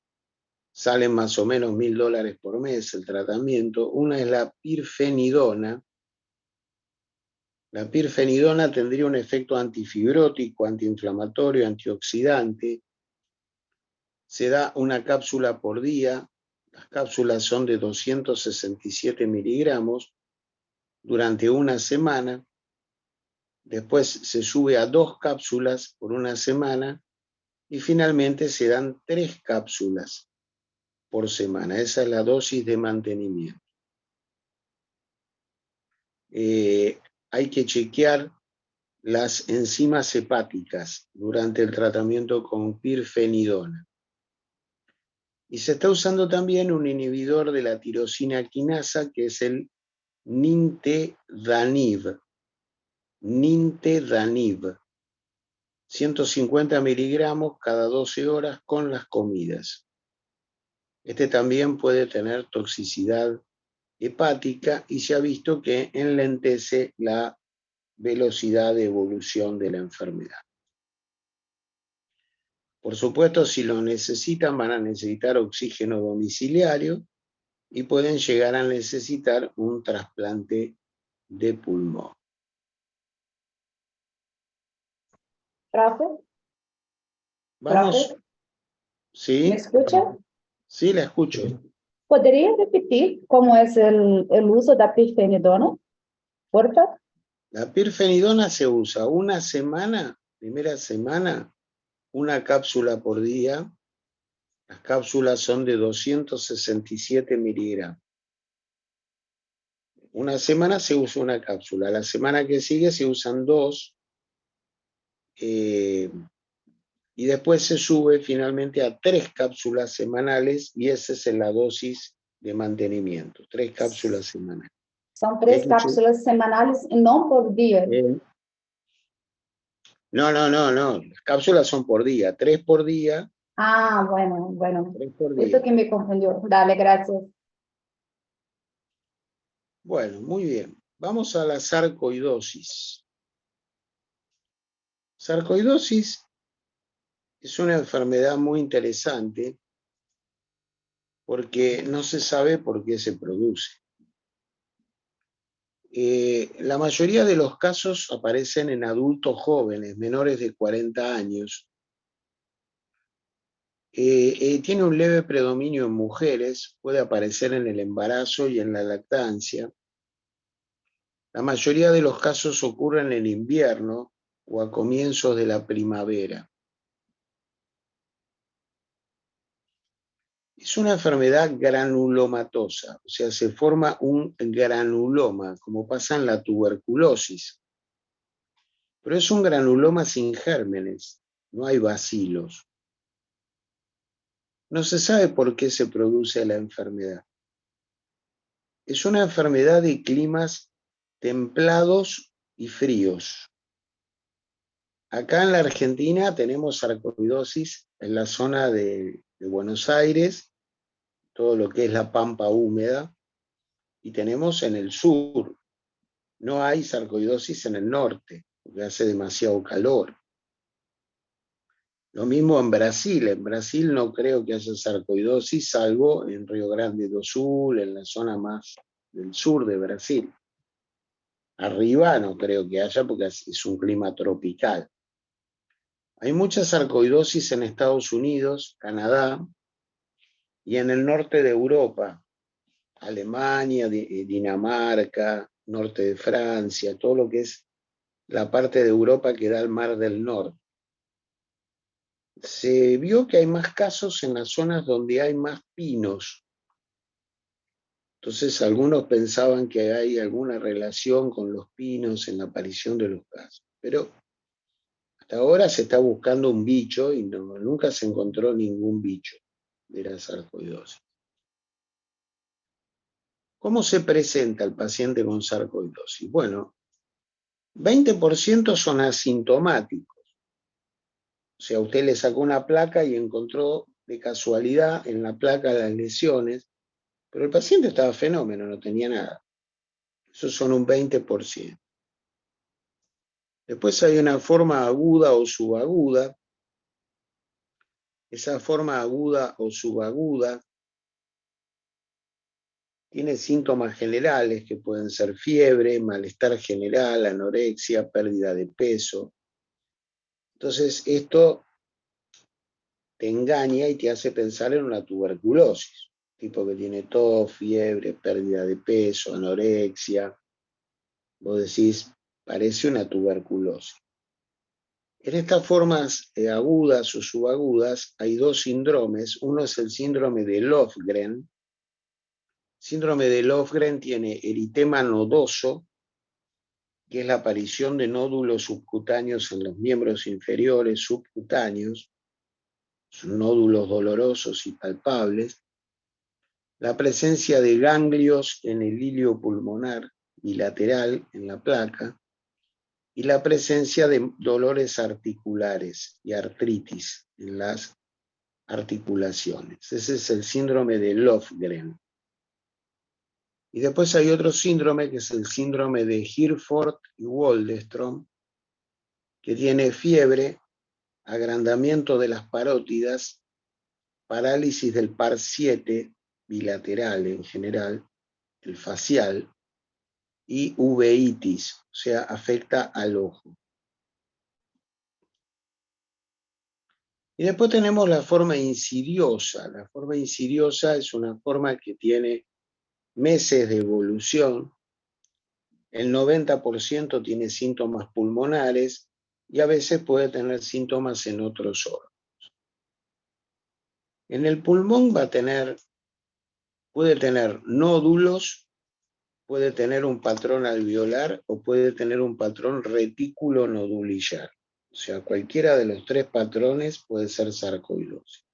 salen más o menos $1000 por mes el tratamiento. Una es la pirfenidona. La pirfenidona tendría un efecto antifibrótico, antiinflamatorio, antioxidante. Se da una cápsula por día. Las cápsulas son de 267 miligramos durante una semana. Después se sube a 2 cápsulas por una semana y finalmente se dan 3 cápsulas por semana. Esa es la dosis de mantenimiento. Hay que chequear las enzimas hepáticas durante el tratamiento con pirfenidona. Y se está usando también un inhibidor de la tirosina quinasa, que es el nintedanib. Nintedanib. 150 miligramos cada 12 horas con las comidas. Este también puede tener toxicidad hepática y se ha visto que enlentece la velocidad de evolución de la enfermedad. Por supuesto, si lo necesitan, van a necesitar oxígeno domiciliario y pueden llegar a necesitar un trasplante de pulmón. Profe, Vamos, profe, ¿sí? ¿me escucha? Sí, la escucho. ¿Podría repetir cómo es el uso de pirfenidona? Por favor. La pirfenidona se usa una semana, primera semana, una cápsula por día. Las cápsulas son de 267 miligramos. Una semana se usa una cápsula, la semana que sigue se usan 2, y después se sube finalmente a 3 cápsulas semanales y esa es la dosis de mantenimiento, 3 cápsulas semanales. Son 3 cápsulas semanales y no por día. No, las cápsulas son por día, 3 por día. Ah, bueno. 3 por día. Eso que me confundió. Dale, gracias. Bueno, muy bien. Vamos a la sarcoidosis. Sarcoidosis Es una enfermedad muy interesante porque no se sabe por qué se produce. La mayoría de los casos aparecen en adultos jóvenes, menores de 40 años. Tiene un leve predominio en mujeres, puede aparecer en el embarazo y en la lactancia. La mayoría de los casos ocurren en invierno o a comienzos de la primavera. Es una enfermedad granulomatosa, o sea, se forma un granuloma, como pasa en la tuberculosis. Pero es un granuloma sin gérmenes, no hay bacilos. No se sabe por qué se produce la enfermedad. Es una enfermedad de climas templados y fríos. Acá en la Argentina tenemos sarcoidosis en la zona de Buenos Aires, todo lo que es la pampa húmeda, y tenemos en el sur. No hay sarcoidosis en el norte, porque hace demasiado calor. Lo mismo en Brasil. En Brasil no creo que haya sarcoidosis, salvo en Río Grande do Sul, en la zona más del sur de Brasil. Arriba no creo que haya porque es un clima tropical. Hay mucha sarcoidosis en Estados Unidos, Canadá y en el norte de Europa, Alemania, Dinamarca, norte de Francia, todo lo que es la parte de Europa que da al Mar del Norte. Se vio que hay más casos en las zonas donde hay más pinos. Entonces algunos pensaban que hay alguna relación con los pinos en la aparición de los casos. Pero hasta ahora se está buscando un bicho y nunca se encontró ningún bicho de la sarcoidosis. ¿Cómo se presenta el paciente con sarcoidosis? Bueno, 20% son asintomáticos. O sea, usted le sacó una placa y encontró de casualidad en la placa las lesiones, pero el paciente estaba fenómeno, no tenía nada. Esos son un 20%. Después hay una forma aguda o subaguda. Esa forma aguda o subaguda tiene síntomas generales que pueden ser fiebre, malestar general, anorexia, pérdida de peso. Entonces, esto te engaña y te hace pensar en una tuberculosis. Tipo que tiene tos, fiebre, pérdida de peso, anorexia. Vos decís, parece una tuberculosis. En estas formas agudas o subagudas hay dos síndromes. Uno es el síndrome de Löfgren. Síndrome de Löfgren tiene eritema nodoso, que es la aparición de nódulos subcutáneos en los miembros inferiores subcutáneos, son nódulos dolorosos y palpables, la presencia de ganglios en el hilio pulmonar bilateral en la placa, y la presencia de dolores articulares y artritis en las articulaciones. Ese es el síndrome de Löfgren. Y después hay otro síndrome que es el síndrome de Herford y Waldenstrom, que tiene fiebre, agrandamiento de las parótidas, parálisis del par 7 bilateral en general, el facial, y uveitis, o sea, afecta al ojo. Y después tenemos la forma insidiosa. La forma insidiosa es una forma que tiene meses de evolución. El 90% tiene síntomas pulmonares y a veces puede tener síntomas en otros órganos. En el pulmón puede tener nódulos, puede tener un patrón alveolar o puede tener un patrón retículo nodulillar. O sea, cualquiera de los tres patrones puede ser sarcoidosis.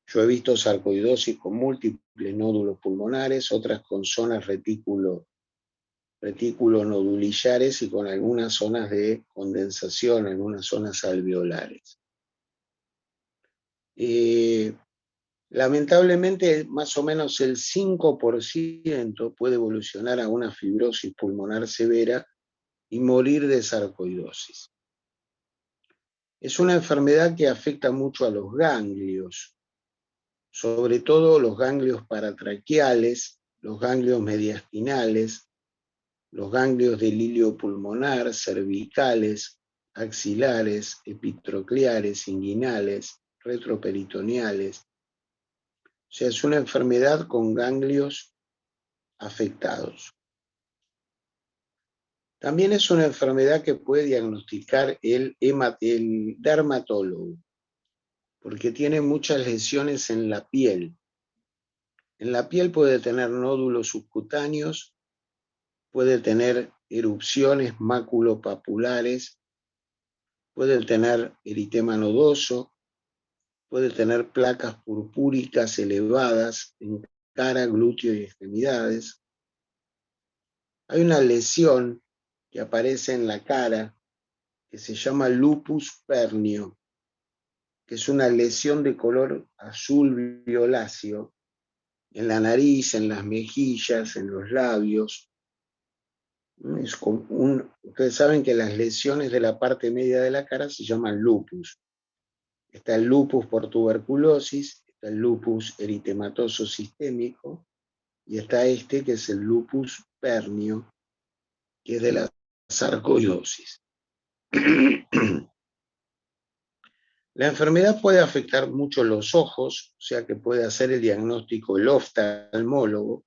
Yo he visto sarcoidosis con múltiples nódulos pulmonares, otras con zonas retículo nodulillares y con algunas zonas de condensación, algunas zonas alveolares. Lamentablemente, más o menos el 5% puede evolucionar a una fibrosis pulmonar severa y morir de sarcoidosis. Es una enfermedad que afecta mucho a los ganglios, sobre todo los ganglios paratraqueales, los ganglios mediastinales, los ganglios del hilio pulmonar, cervicales, axilares, epitrocleares, inguinales, retroperitoneales. O sea, es una enfermedad con ganglios afectados. También es una enfermedad que puede diagnosticar el dermatólogo, porque tiene muchas lesiones en la piel. En la piel puede tener nódulos subcutáneos, puede tener erupciones maculopapulares, puede tener eritema nodoso, puede tener placas purpúricas elevadas en cara, glúteo y extremidades. Hay una lesión que aparece en la cara que se llama lupus pernio, que es una lesión de color azul violáceo en la nariz, en las mejillas, en los labios. Ustedes saben que las lesiones de la parte media de la cara se llaman lupus. Está el lupus por tuberculosis, está el lupus eritematoso sistémico, y está este que es el lupus pernio, que es de la sarcoidosis. La enfermedad puede afectar mucho los ojos, o sea que puede hacer el diagnóstico el oftalmólogo.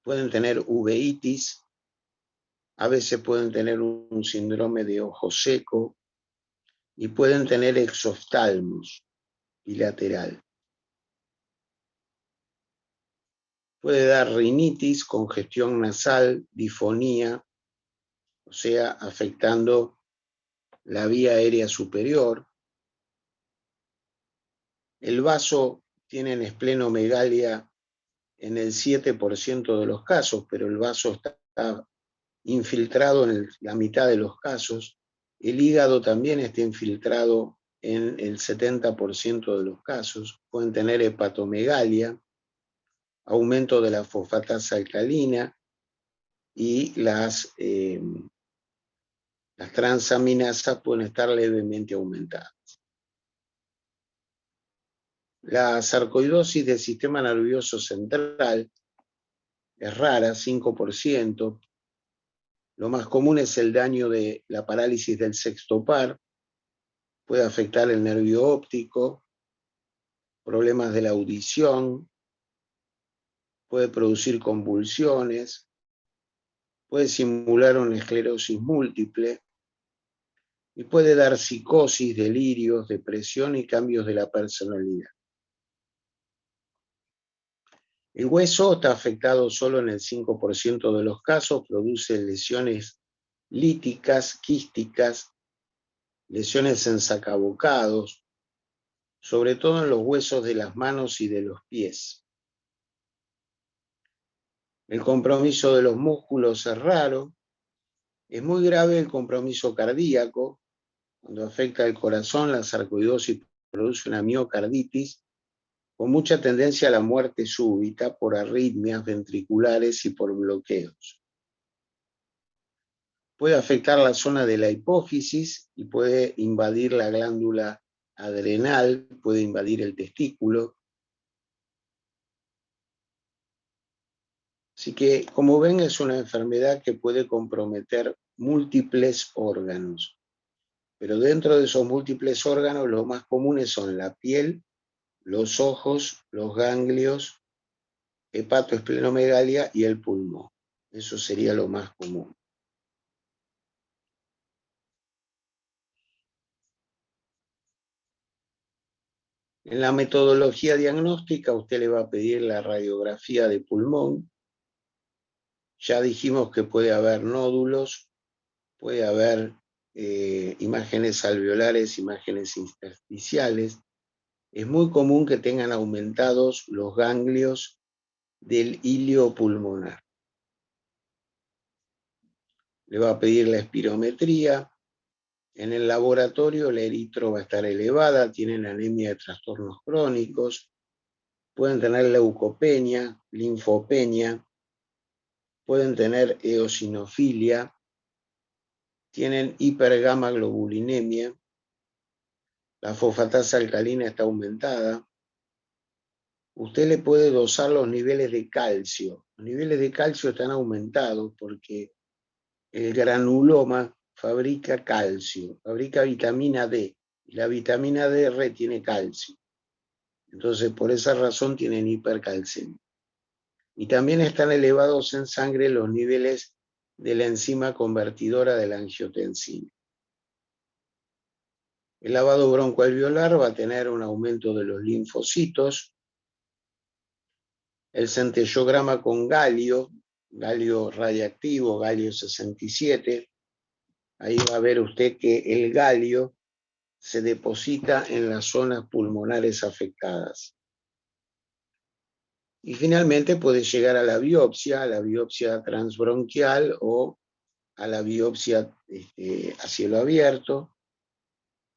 Pueden tener uveitis, a veces pueden tener un síndrome de ojo seco y pueden tener exoftalmos bilateral. Puede dar rinitis, congestión nasal, difonía, o sea, afectando la vía aérea superior. El vaso tiene esplenomegalia en el 7% de los casos, pero el vaso está infiltrado en la mitad de los casos. El hígado también está infiltrado en el 70% de los casos. Pueden tener hepatomegalia, aumento de la fosfatasa alcalina y las transaminasas pueden estar levemente aumentadas. La sarcoidosis del sistema nervioso central es rara, 5%. Lo más común es el daño de la parálisis del sexto par. Puede afectar el nervio óptico, problemas de la audición, puede producir convulsiones, puede simular una esclerosis múltiple y puede dar psicosis, delirios, depresión y cambios de la personalidad. El hueso está afectado solo en el 5% de los casos, produce lesiones líticas, quísticas, lesiones en sacabocados, sobre todo en los huesos de las manos y de los pies. El compromiso de los músculos es raro. Es muy grave el compromiso cardíaco. Cuando afecta el corazón, la sarcoidosis produce una miocarditis con mucha tendencia a la muerte súbita por arritmias ventriculares y por bloqueos. Puede afectar la zona de la hipófisis y puede invadir la glándula adrenal, puede invadir el testículo. Así que, como ven, es una enfermedad que puede comprometer múltiples órganos. Pero dentro de esos múltiples órganos, los más comunes son la piel, los ojos, los ganglios, hepatoesplenomegalia y el pulmón. Eso sería lo más común. En la metodología diagnóstica, usted le va a pedir la radiografía de pulmón. Ya dijimos que puede haber nódulos, puede haber imágenes alveolares, imágenes intersticiales. Es muy común que tengan aumentados los ganglios del hilio pulmonar. Le va a pedir la espirometría. En el laboratorio la eritro va a estar elevada, tienen anemia de trastornos crónicos, pueden tener leucopenia, linfopenia, pueden tener eosinofilia, tienen hipergamaglobulinemia la fosfatasa alcalina está aumentada. Usted le puede dosar los niveles de calcio. Los niveles de calcio están aumentados porque el granuloma fabrica calcio, fabrica vitamina D, y la vitamina D retiene calcio. Entonces, por esa razón tienen hipercalcemia. Y también están elevados en sangre los niveles de la enzima convertidora de la angiotensina. El lavado broncoalveolar va a tener un aumento de los linfocitos. El centellograma con galio radiactivo, galio 67, ahí va a ver usted que el galio se deposita en las zonas pulmonares afectadas. Y finalmente puede llegar a la biopsia transbronquial o a la biopsia a cielo abierto.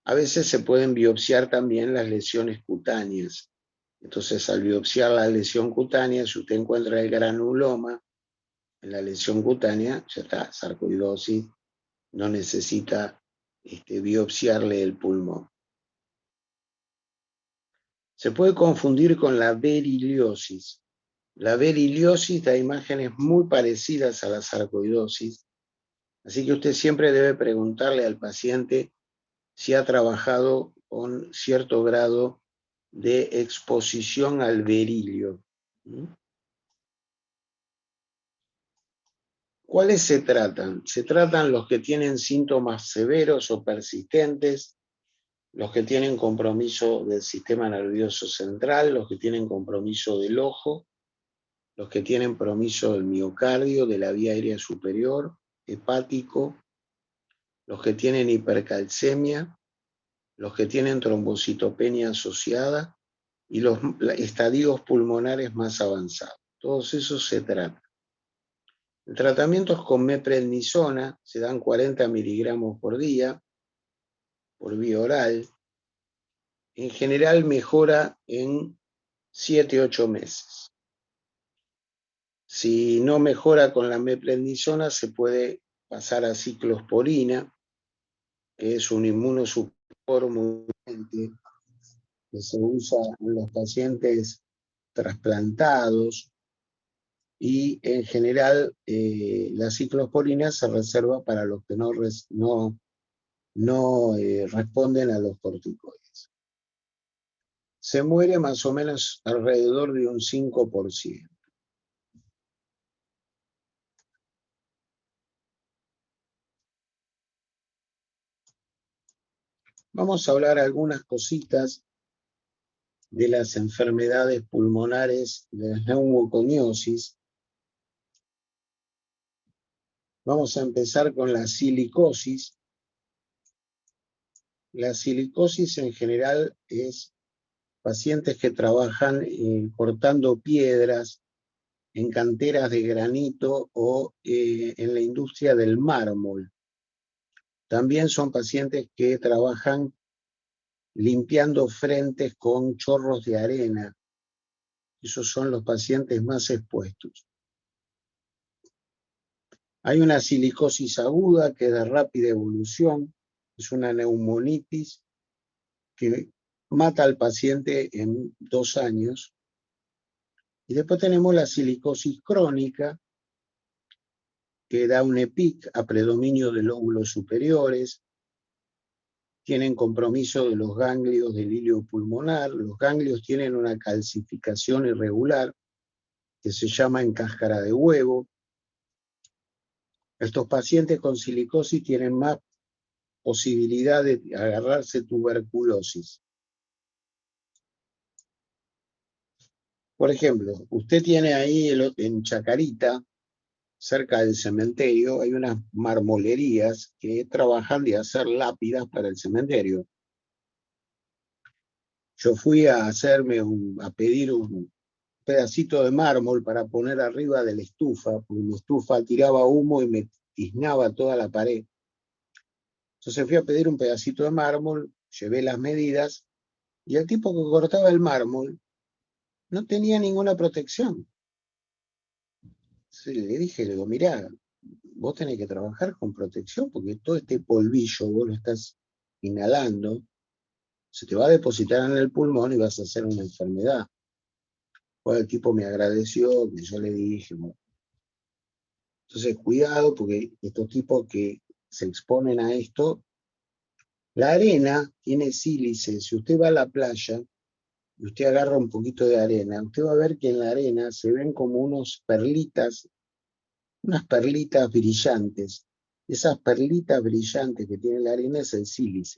A veces se pueden biopsiar también las lesiones cutáneas. Entonces, al biopsiar la lesión cutánea, si usted encuentra el granuloma en la lesión cutánea, ya está, sarcoidosis, no necesita biopsiarle el pulmón. Se puede confundir con la beriliosis. La beriliosis da imágenes muy parecidas a la sarcoidosis, así que usted siempre debe preguntarle al paciente si ha trabajado con cierto grado de exposición al berilio. ¿Cuáles se tratan? Se tratan los que tienen síntomas severos o persistentes, los que tienen compromiso del sistema nervioso central, los que tienen compromiso del ojo, los que tienen compromiso del miocardio, de la vía aérea superior, hepático, los que tienen hipercalcemia, los que tienen trombocitopenia asociada y los estadios pulmonares más avanzados. Todos esos se tratan. En tratamientos con meprednisona se dan 40 miligramos por día, por vía oral. En general mejora en 7-8 meses. Si no mejora con la meprednisona, se puede pasar a ciclosporina, que es un inmunosupresor muy potente, que se usa en los pacientes trasplantados, y en general la ciclosporina se reserva para los que no responden a los corticoides. Se muere más o menos alrededor de un 5%. Vamos a hablar algunas cositas de las enfermedades pulmonares, de la neumoconiosis. Vamos a empezar con la silicosis. La silicosis en general es pacientes que trabajan cortando piedras en canteras de granito o en la industria del mármol. También son pacientes que trabajan limpiando frentes con chorros de arena. Esos son los pacientes más expuestos. Hay una silicosis aguda que es de rápida evolución, es una neumonitis que mata al paciente en 2 años. Y después tenemos la silicosis crónica, que da un EPIC a predominio de lóbulos superiores, tienen compromiso de los ganglios del hilo pulmonar, los ganglios tienen una calcificación irregular que se llama encáscara de huevo. Estos pacientes con silicosis tienen más posibilidad de agarrarse tuberculosis. Por ejemplo, usted tiene ahí en Chacarita, cerca del cementerio, hay unas marmolerías que trabajan de hacer lápidas para el cementerio. Yo fui a pedir un pedacito de mármol para poner arriba de la estufa, porque mi estufa tiraba humo y me tiznaba toda la pared. Entonces fui a pedir un pedacito de mármol, llevé las medidas, y el tipo que cortaba el mármol no tenía ninguna protección. Entonces le digo, mirá, vos tenés que trabajar con protección, porque todo este polvillo vos lo estás inhalando, Se te va a depositar en el pulmón y vas a hacer una enfermedad. Pues el tipo me agradeció, que yo le dije, bueno. Entonces, cuidado, porque estos tipos que se exponen a esto, la arena tiene sílice. Si usted va a la playa y usted agarra un poquito de arena, usted va a ver que en la arena se ven como unas perlitas brillantes. Esas perlitas brillantes que tiene la arena es el sílice.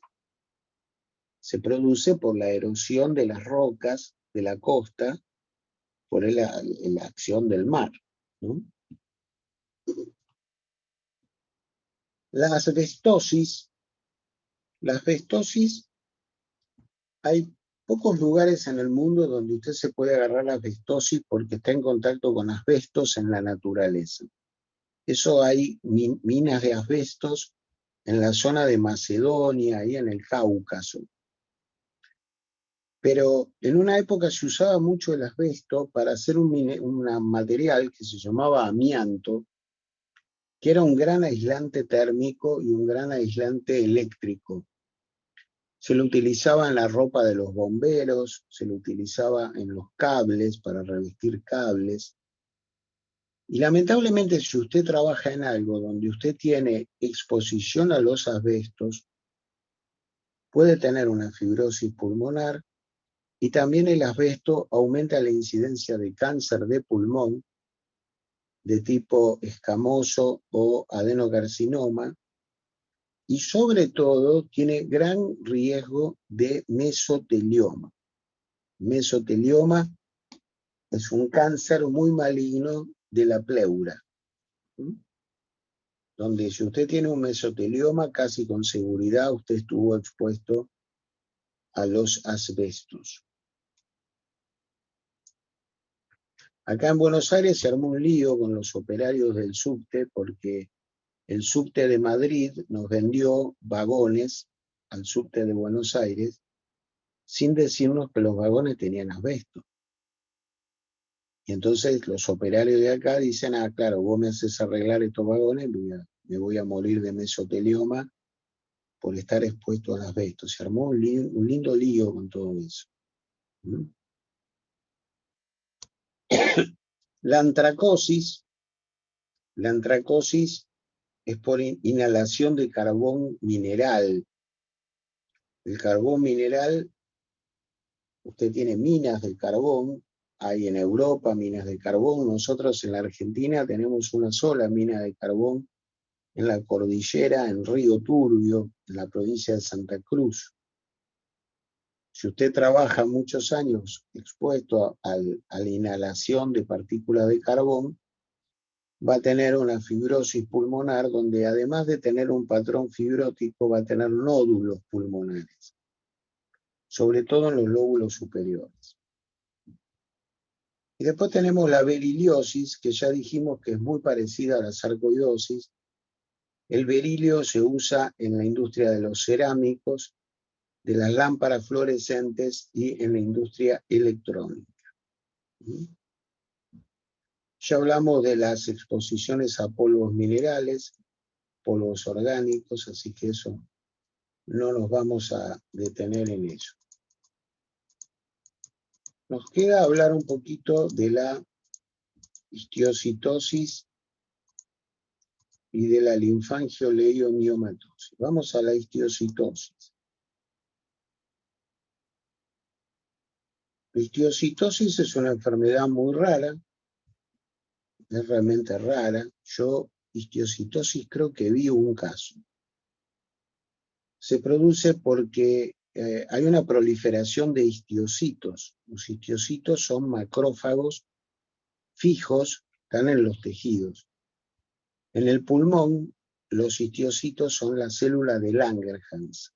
Se produce por la erosión de las rocas de la costa, por la acción del mar, ¿no? La asbestosis, hay pocos lugares en el mundo donde usted se puede agarrar la asbestosis porque está en contacto con asbestos en la naturaleza. Eso hay minas de asbestos en la zona de Macedonia, ahí en el Cáucaso. Pero en una época se usaba mucho el asbesto para hacer un material que se llamaba amianto, que era un gran aislante térmico y un gran aislante eléctrico. Se lo utilizaba en la ropa de los bomberos, se lo utilizaba en los cables, para revestir cables. Y lamentablemente, si usted trabaja en algo donde usted tiene exposición a los asbestos, puede tener una fibrosis pulmonar, y también el asbesto aumenta la incidencia de cáncer de pulmón de tipo escamoso o adenocarcinoma, y sobre todo tiene gran riesgo de mesotelioma. Mesotelioma es un cáncer muy maligno de la pleura, donde si usted tiene un mesotelioma, casi con seguridad usted estuvo expuesto a los asbestos. Acá en Buenos Aires se armó un lío con los operarios del subte, porque el subte de Madrid nos vendió vagones al subte de Buenos Aires sin decirnos que los vagones tenían asbesto. Y entonces los operarios de acá dicen, ah, claro, vos me haces arreglar estos vagones, me voy a morir de mesotelioma por estar expuesto al asbesto. Se armó un lindo lío con todo eso. La antracosis es por inhalación de carbón mineral. El carbón mineral, usted tiene minas de carbón, hay en Europa minas de carbón, nosotros en la Argentina tenemos una sola mina de carbón en la cordillera, en Río Turbio, en la provincia de Santa Cruz. Si usted trabaja muchos años expuesto a la inhalación de partículas de carbón, va a tener una fibrosis pulmonar donde, además de tener un patrón fibrótico, va a tener nódulos pulmonares, sobre todo en los lóbulos superiores. Y después tenemos la beriliosis, que ya dijimos que es muy parecida a la sarcoidosis. El berilio se usa en la industria de los cerámicos, de las lámparas fluorescentes y en la industria electrónica. Ya hablamos de las exposiciones a polvos minerales, polvos orgánicos, así que eso no nos vamos a detener en eso. Nos queda hablar un poquito de la histiocitosis y de la linfangioleiomyomatosis. Vamos a la histiocitosis. La histiocitosis es una enfermedad muy rara, es realmente rara. Yo, histiocitosis, creo que vi un caso. Se produce porque hay una proliferación de histiocitos. Los histiocitos son macrófagos fijos, están en los tejidos. En el pulmón, los histiocitos son las células de Langerhans.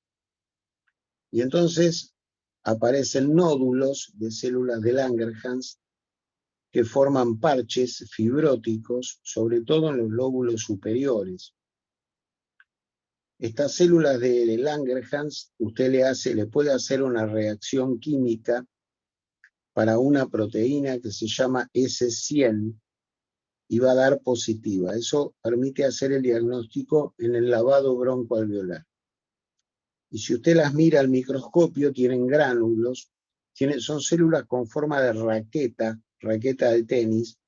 Y entonces aparecen nódulos de células de Langerhans que forman parches fibróticos, sobre todo en los lóbulos superiores. Estas células de Langerhans, usted le puede hacer una reacción química para una proteína que se llama S100 y va a dar positiva. Eso permite hacer el diagnóstico en el lavado broncoalveolar. y si usted las mira al microscopio, tienen gránulos, son células con forma de raqueta de tenis,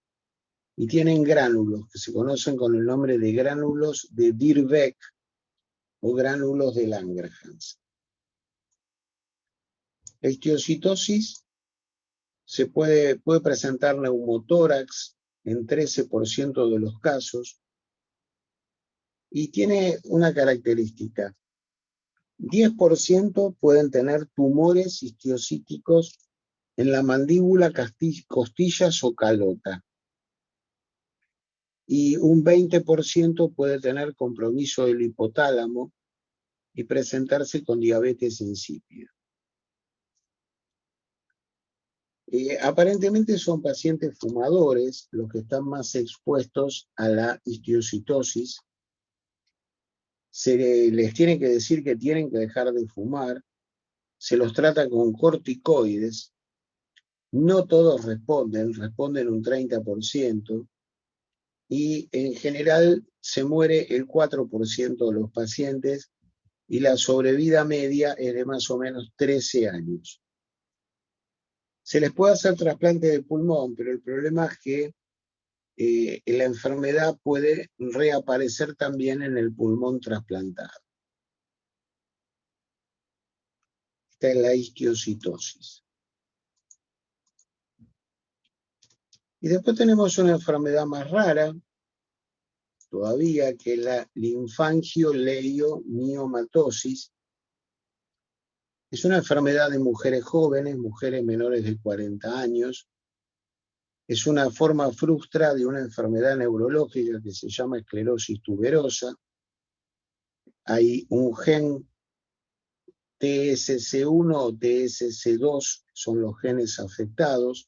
y tienen gránulos que se conocen con el nombre de gránulos de Dierbach o gránulos de Langerhans. La histiocytosis puede presentar neumotórax en 13% de los casos y tiene una característica. 10% pueden tener tumores histiocíticos en la mandíbula, costillas o calota. Y un 20% puede tener compromiso del hipotálamo y presentarse con diabetes insípida. Aparentemente son pacientes fumadores los que están más expuestos a la histiocitosis. Se les tiene que decir que tienen que dejar de fumar, se los trata con corticoides, no todos responden un 30%, y en general se muere el 4% de los pacientes y la sobrevida media es de más o menos 13 años. Se les puede hacer trasplante de pulmón, pero el problema es que la enfermedad puede reaparecer también en el pulmón trasplantado. Esta es la histiocitosis. Y después tenemos una enfermedad más rara, todavía, que es la linfangioleiomyomatosis. Es una enfermedad de mujeres jóvenes, mujeres menores de 40 años. Es una forma frustra de una enfermedad neurológica que se llama esclerosis tuberosa. Hay un gen TSC1 o TSC2, son los genes afectados.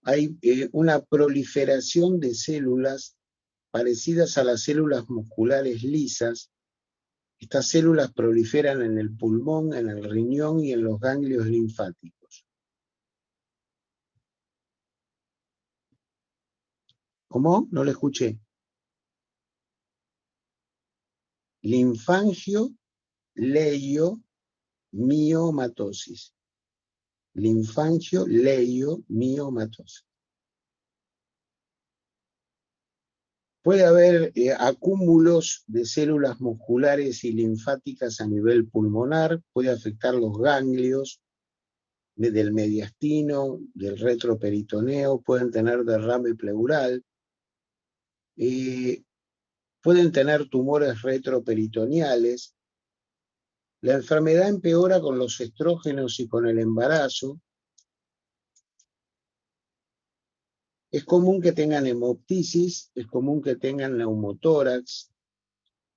Hay una proliferación de células parecidas a las células musculares lisas. Estas células proliferan en el pulmón, en el riñón y en los ganglios linfáticos. ¿Cómo? No lo escuché. Linfangioleiomyomatosis. Linfangioleiomyomatosis. Puede haber acúmulos de células musculares y linfáticas a nivel pulmonar, puede afectar los ganglios del mediastino, del retroperitoneo, pueden tener derrame pleural, pueden tener tumores retroperitoneales. La enfermedad empeora con los estrógenos y con el embarazo. Es común que tengan hemoptisis, es común que tengan neumotórax,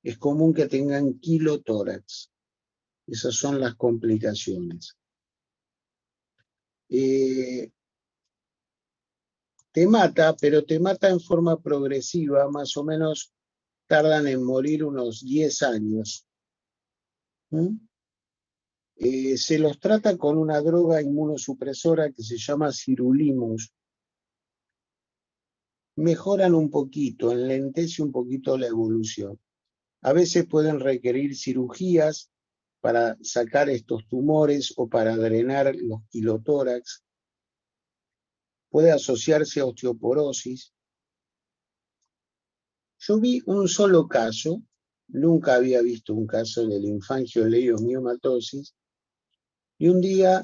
es común que tengan quilotórax. Esas son las complicaciones. Te mata, pero te mata en forma progresiva, más o menos tardan en morir unos 10 años. Se los trata con una droga inmunosupresora que se llama sirolimus. Mejoran un poquito, enlentece un poquito la evolución. A veces pueden requerir cirugías para sacar estos tumores o para drenar los quilotórax. Puede asociarse a osteoporosis. Yo vi un solo caso, nunca había visto un caso de linfangioleiomyomatosis, y un día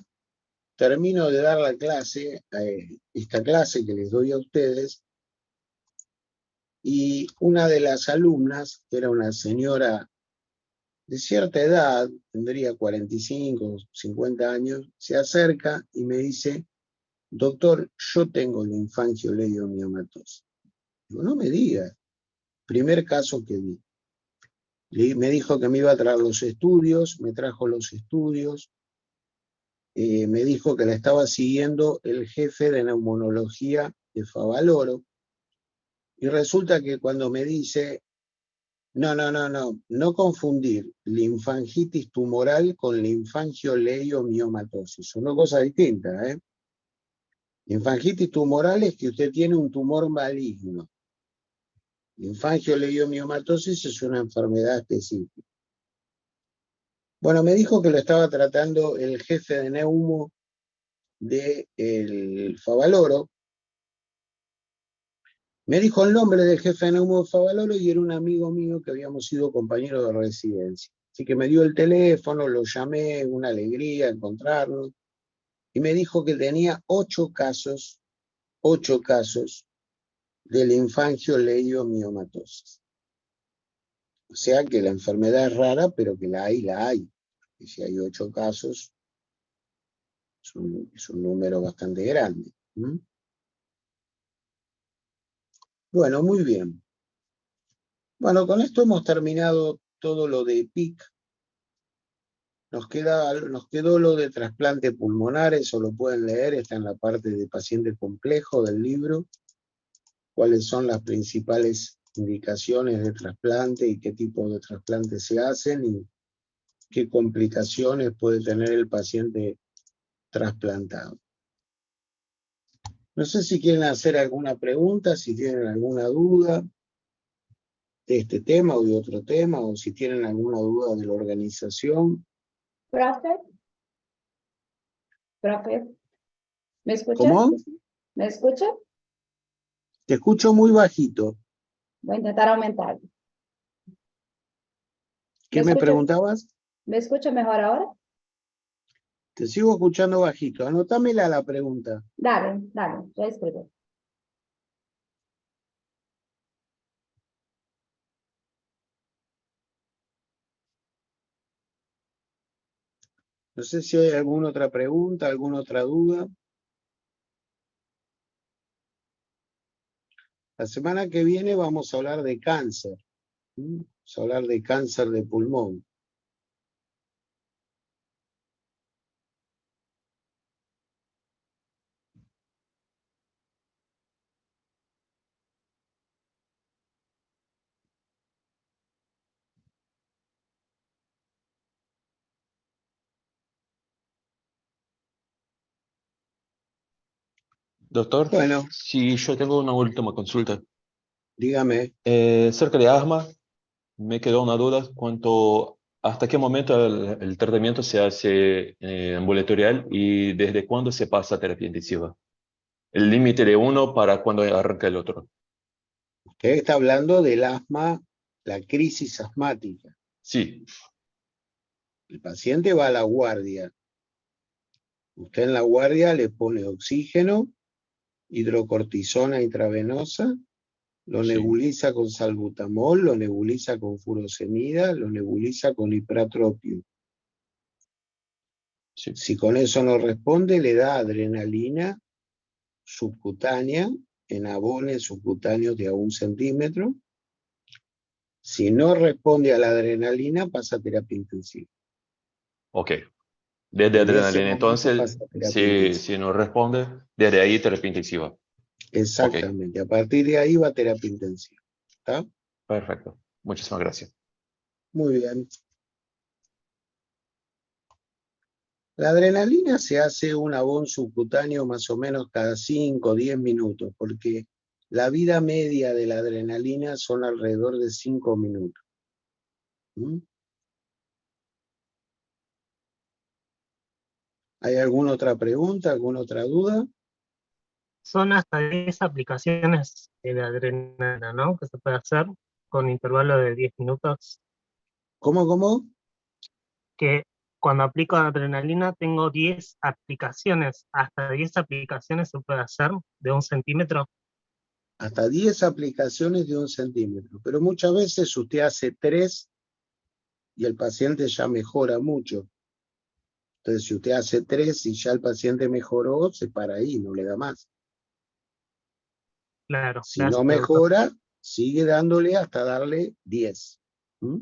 termino de dar la clase, esta clase que les doy a ustedes, y una de las alumnas, que era una señora de cierta edad, tendría 45, 50 años, se acerca y me dice: doctor, yo tengo linfangioleiomyomatosis. Digo, no me diga. Primer caso que vi. Me dijo que me iba a traer los estudios, me trajo los estudios, me dijo que la estaba siguiendo el jefe de neumonología de Favaloro, y resulta que cuando me dice, no confundir linfangitis tumoral con linfangioleiomyomatosis, son dos cosas distintas, ¿eh? Linfangitis tumoral es que usted tiene un tumor maligno. Linfangioleiomyomatosis es una enfermedad específica. Bueno, me dijo que lo estaba tratando el jefe de neumo del Favaloro. Me dijo el nombre del jefe de neumo de Favaloro y era un amigo mío que habíamos sido compañeros de residencia. Así que me dio el teléfono, lo llamé, una alegría encontrarlo, y me dijo que tenía 8 casos de linfangiolideomiomatosis. O sea que la enfermedad es rara, pero que la hay. Y si hay 8 casos, es un número bastante grande. Bueno, muy bien. Bueno, con esto hemos terminado todo lo de PIC. Nos quedó lo de trasplante pulmonar, eso lo pueden leer, está en la parte de paciente complejo del libro. Cuáles son las principales indicaciones de trasplante y qué tipo de trasplante se hacen y qué complicaciones puede tener el paciente trasplantado. No sé si quieren hacer alguna pregunta, si tienen alguna duda de este tema o de otro tema, o si tienen alguna duda de la organización. Profe, ¿me escucha? ¿Cómo? ¿Me escucha? Te escucho muy bajito. Voy a intentar aumentar. ¿Me ¿Qué me escucha? preguntabas? ¿Me escucha mejor ahora? Te sigo escuchando bajito. Anotámela la pregunta. Dale, dale, ya escribí. No sé si hay alguna otra pregunta, alguna otra duda. La semana que viene vamos a hablar de cáncer. Vamos a hablar de cáncer de pulmón. Doctor, Bueno, si yo tengo una última consulta. dígame. Cerca de asma, me quedó una duda hasta qué momento el tratamiento se hace ambulatorial y desde cuándo se pasa a terapia intensiva. El límite de uno para cuando arranca el otro. Usted está hablando del asma, la crisis asmática. Sí, El paciente va a la guardia. Usted en la guardia le pone oxígeno, hidrocortisona intravenosa, lo sí, nebuliza con salbutamol, lo nebuliza con furosemida, lo nebuliza con ipratropio. sí. Si con eso no responde, le da adrenalina subcutánea en abones subcutáneos de a 1 centímetro. Si no responde a la adrenalina, pasa a terapia intensiva. Ok. Desde En ese adrenalina, momento entonces, pasa a terapia si intensiva. no responde, desde ahí terapia intensiva. Ok, Exactamente. A partir de ahí va a terapia intensiva. ¿Está? perfecto. Muchísimas gracias. Muy bien. La adrenalina se hace un abón subcutáneo más o menos cada 5 o 10 minutos, porque la vida media de la adrenalina son alrededor de 5 minutos. ¿Mm? ¿Hay alguna otra pregunta, alguna otra duda? Son hasta 10 aplicaciones de adrenalina, ¿no? Que se puede hacer con intervalo de 10 minutos. ¿Cómo? Que cuando aplico adrenalina tengo 10 aplicaciones. Hasta 10 aplicaciones se puede hacer de 1 centímetro. Hasta 10 aplicaciones de 1 centímetro. Pero muchas veces usted hace 3 y el paciente ya mejora mucho. Entonces, si usted hace 3 y ya el paciente mejoró, se para ahí, no le da más. Claro, Si no gracias, doctor. mejora, sigue dándole hasta darle 10. ¿Mm?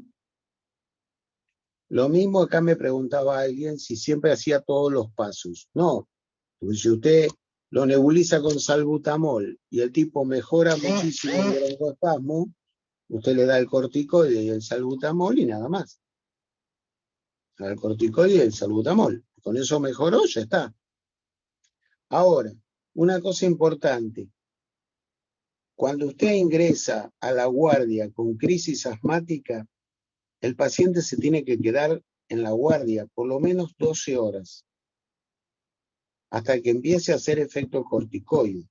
Lo mismo acá me preguntaba alguien si siempre hacía todos los pasos. No, porque si usted lo nebuliza con salbutamol y el tipo mejora muchísimo el broncoespasmo, usted le da el corticoide y el salbutamol y nada más. Le da el corticoide y el salbutamol. Con eso mejoró, ya está. Ahora, una cosa importante. Cuando usted ingresa a la guardia con crisis asmática, el paciente se tiene que quedar en la guardia por lo menos 12 horas, hasta que empiece a hacer efecto corticoide.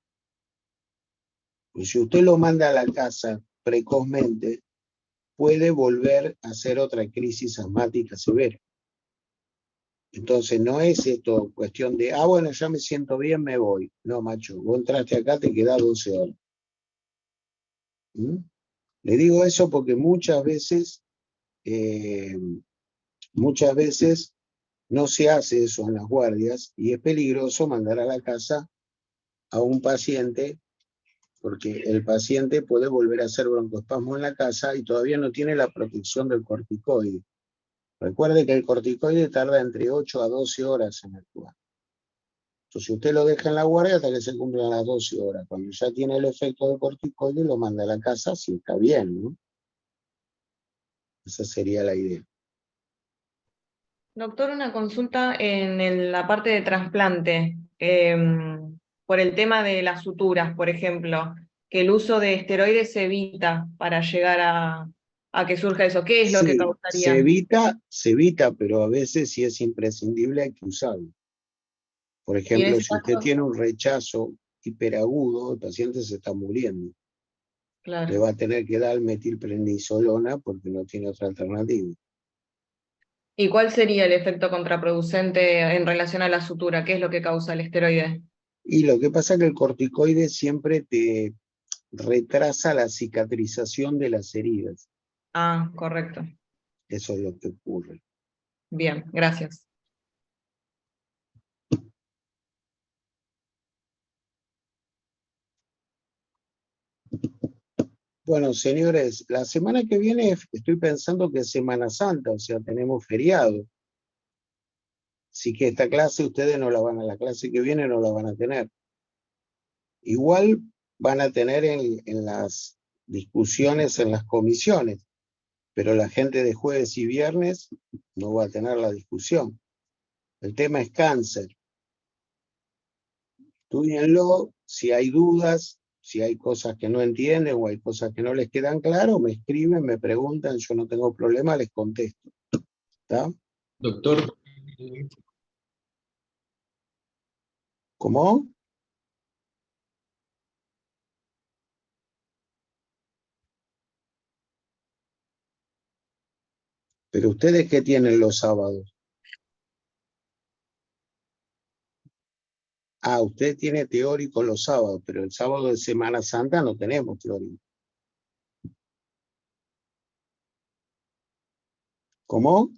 Y si usted lo manda a la casa precozmente, puede volver a hacer otra crisis asmática severa. Entonces no es esto cuestión de, bueno, ya me siento bien, me voy. No, macho, vos entraste acá, te quedás 12 horas. ¿Mm? Le digo eso porque muchas veces no se hace eso en las guardias y es peligroso mandar a la casa a un paciente porque el paciente puede volver a hacer broncoespasmo en la casa y todavía no tiene la protección del corticoide. Recuerde que el corticoide tarda entre 8 a 12 horas en actuar. Entonces usted lo deja en la guardia hasta que se cumplan las 12 horas. Cuando ya tiene el efecto del corticoide, lo manda a la casa si está bien, ¿no? Esa sería la idea. Doctor, una consulta en la parte de trasplante, por el tema de las suturas, por ejemplo, que el uso de esteroides se evita para llegar a que surja eso. ¿Qué es lo que Sí, causaría? se evita, pero a veces si es imprescindible hay que usarlo. Por Y en ejemplo, ese si usted caso, tiene un rechazo hiperagudo, el paciente se está muriendo. Le claro. va a tener que dar metilprednisolona porque no tiene otra alternativa. ¿Y cuál sería el efecto contraproducente en relación a la sutura? ¿Qué es lo que causa el esteroide? Y lo que pasa es que el corticoide siempre te retrasa la cicatrización de las heridas. Ah, correcto. Eso es lo que ocurre. Bien, gracias. Bueno, señores, la semana que viene estoy pensando que es Semana Santa, o sea, tenemos feriado. Así que esta clase ustedes no la van a, la clase que viene no la van a tener. Igual van a tener en las discusiones en las comisiones, pero la gente de jueves y viernes no va a tener la discusión. El tema es cáncer. Estúdienlo, si hay dudas, si hay cosas que no entienden o hay cosas que no les quedan claras, me escriben, me preguntan, yo no tengo problema, les contesto. ¿Está? Doctor, ¿Cómo? Pero ustedes, ¿qué tienen los sábados? Usted tiene teórico los sábados, pero el sábado de Semana Santa no tenemos teórico. ¿Cómo?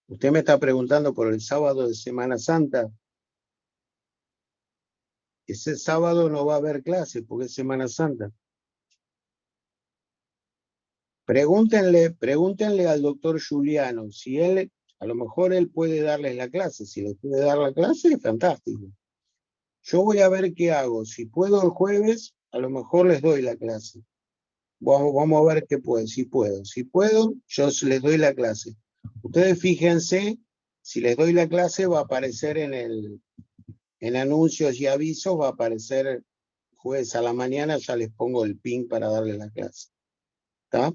Usted me está preguntando por el sábado de Semana Santa. Ese sábado no va a haber clase porque es Semana Santa. Pregúntenle al doctor Juliano, si él, a lo mejor él puede darles la clase. Si les puede dar la clase, fantástico. Yo voy a ver qué hago. Si puedo el jueves, a lo mejor les doy la clase. Vamos a ver qué puedo. Si puedo, yo les doy la clase. Ustedes fíjense, si les doy la clase va a aparecer en anuncios y avisos, va a aparecer jueves a la mañana, ya les pongo el pin para darles la clase. ¿Está?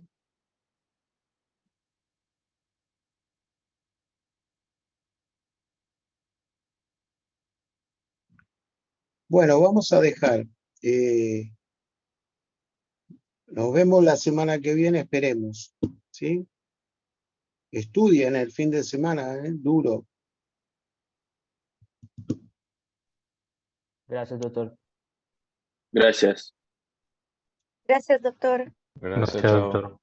Bueno, vamos a dejar. Nos vemos la semana que viene, esperemos. ¿Sí? Estudien el fin de semana, duro. Gracias, doctor. gracias. Gracias, doctor. Gracias, Gracias, chao. doctor.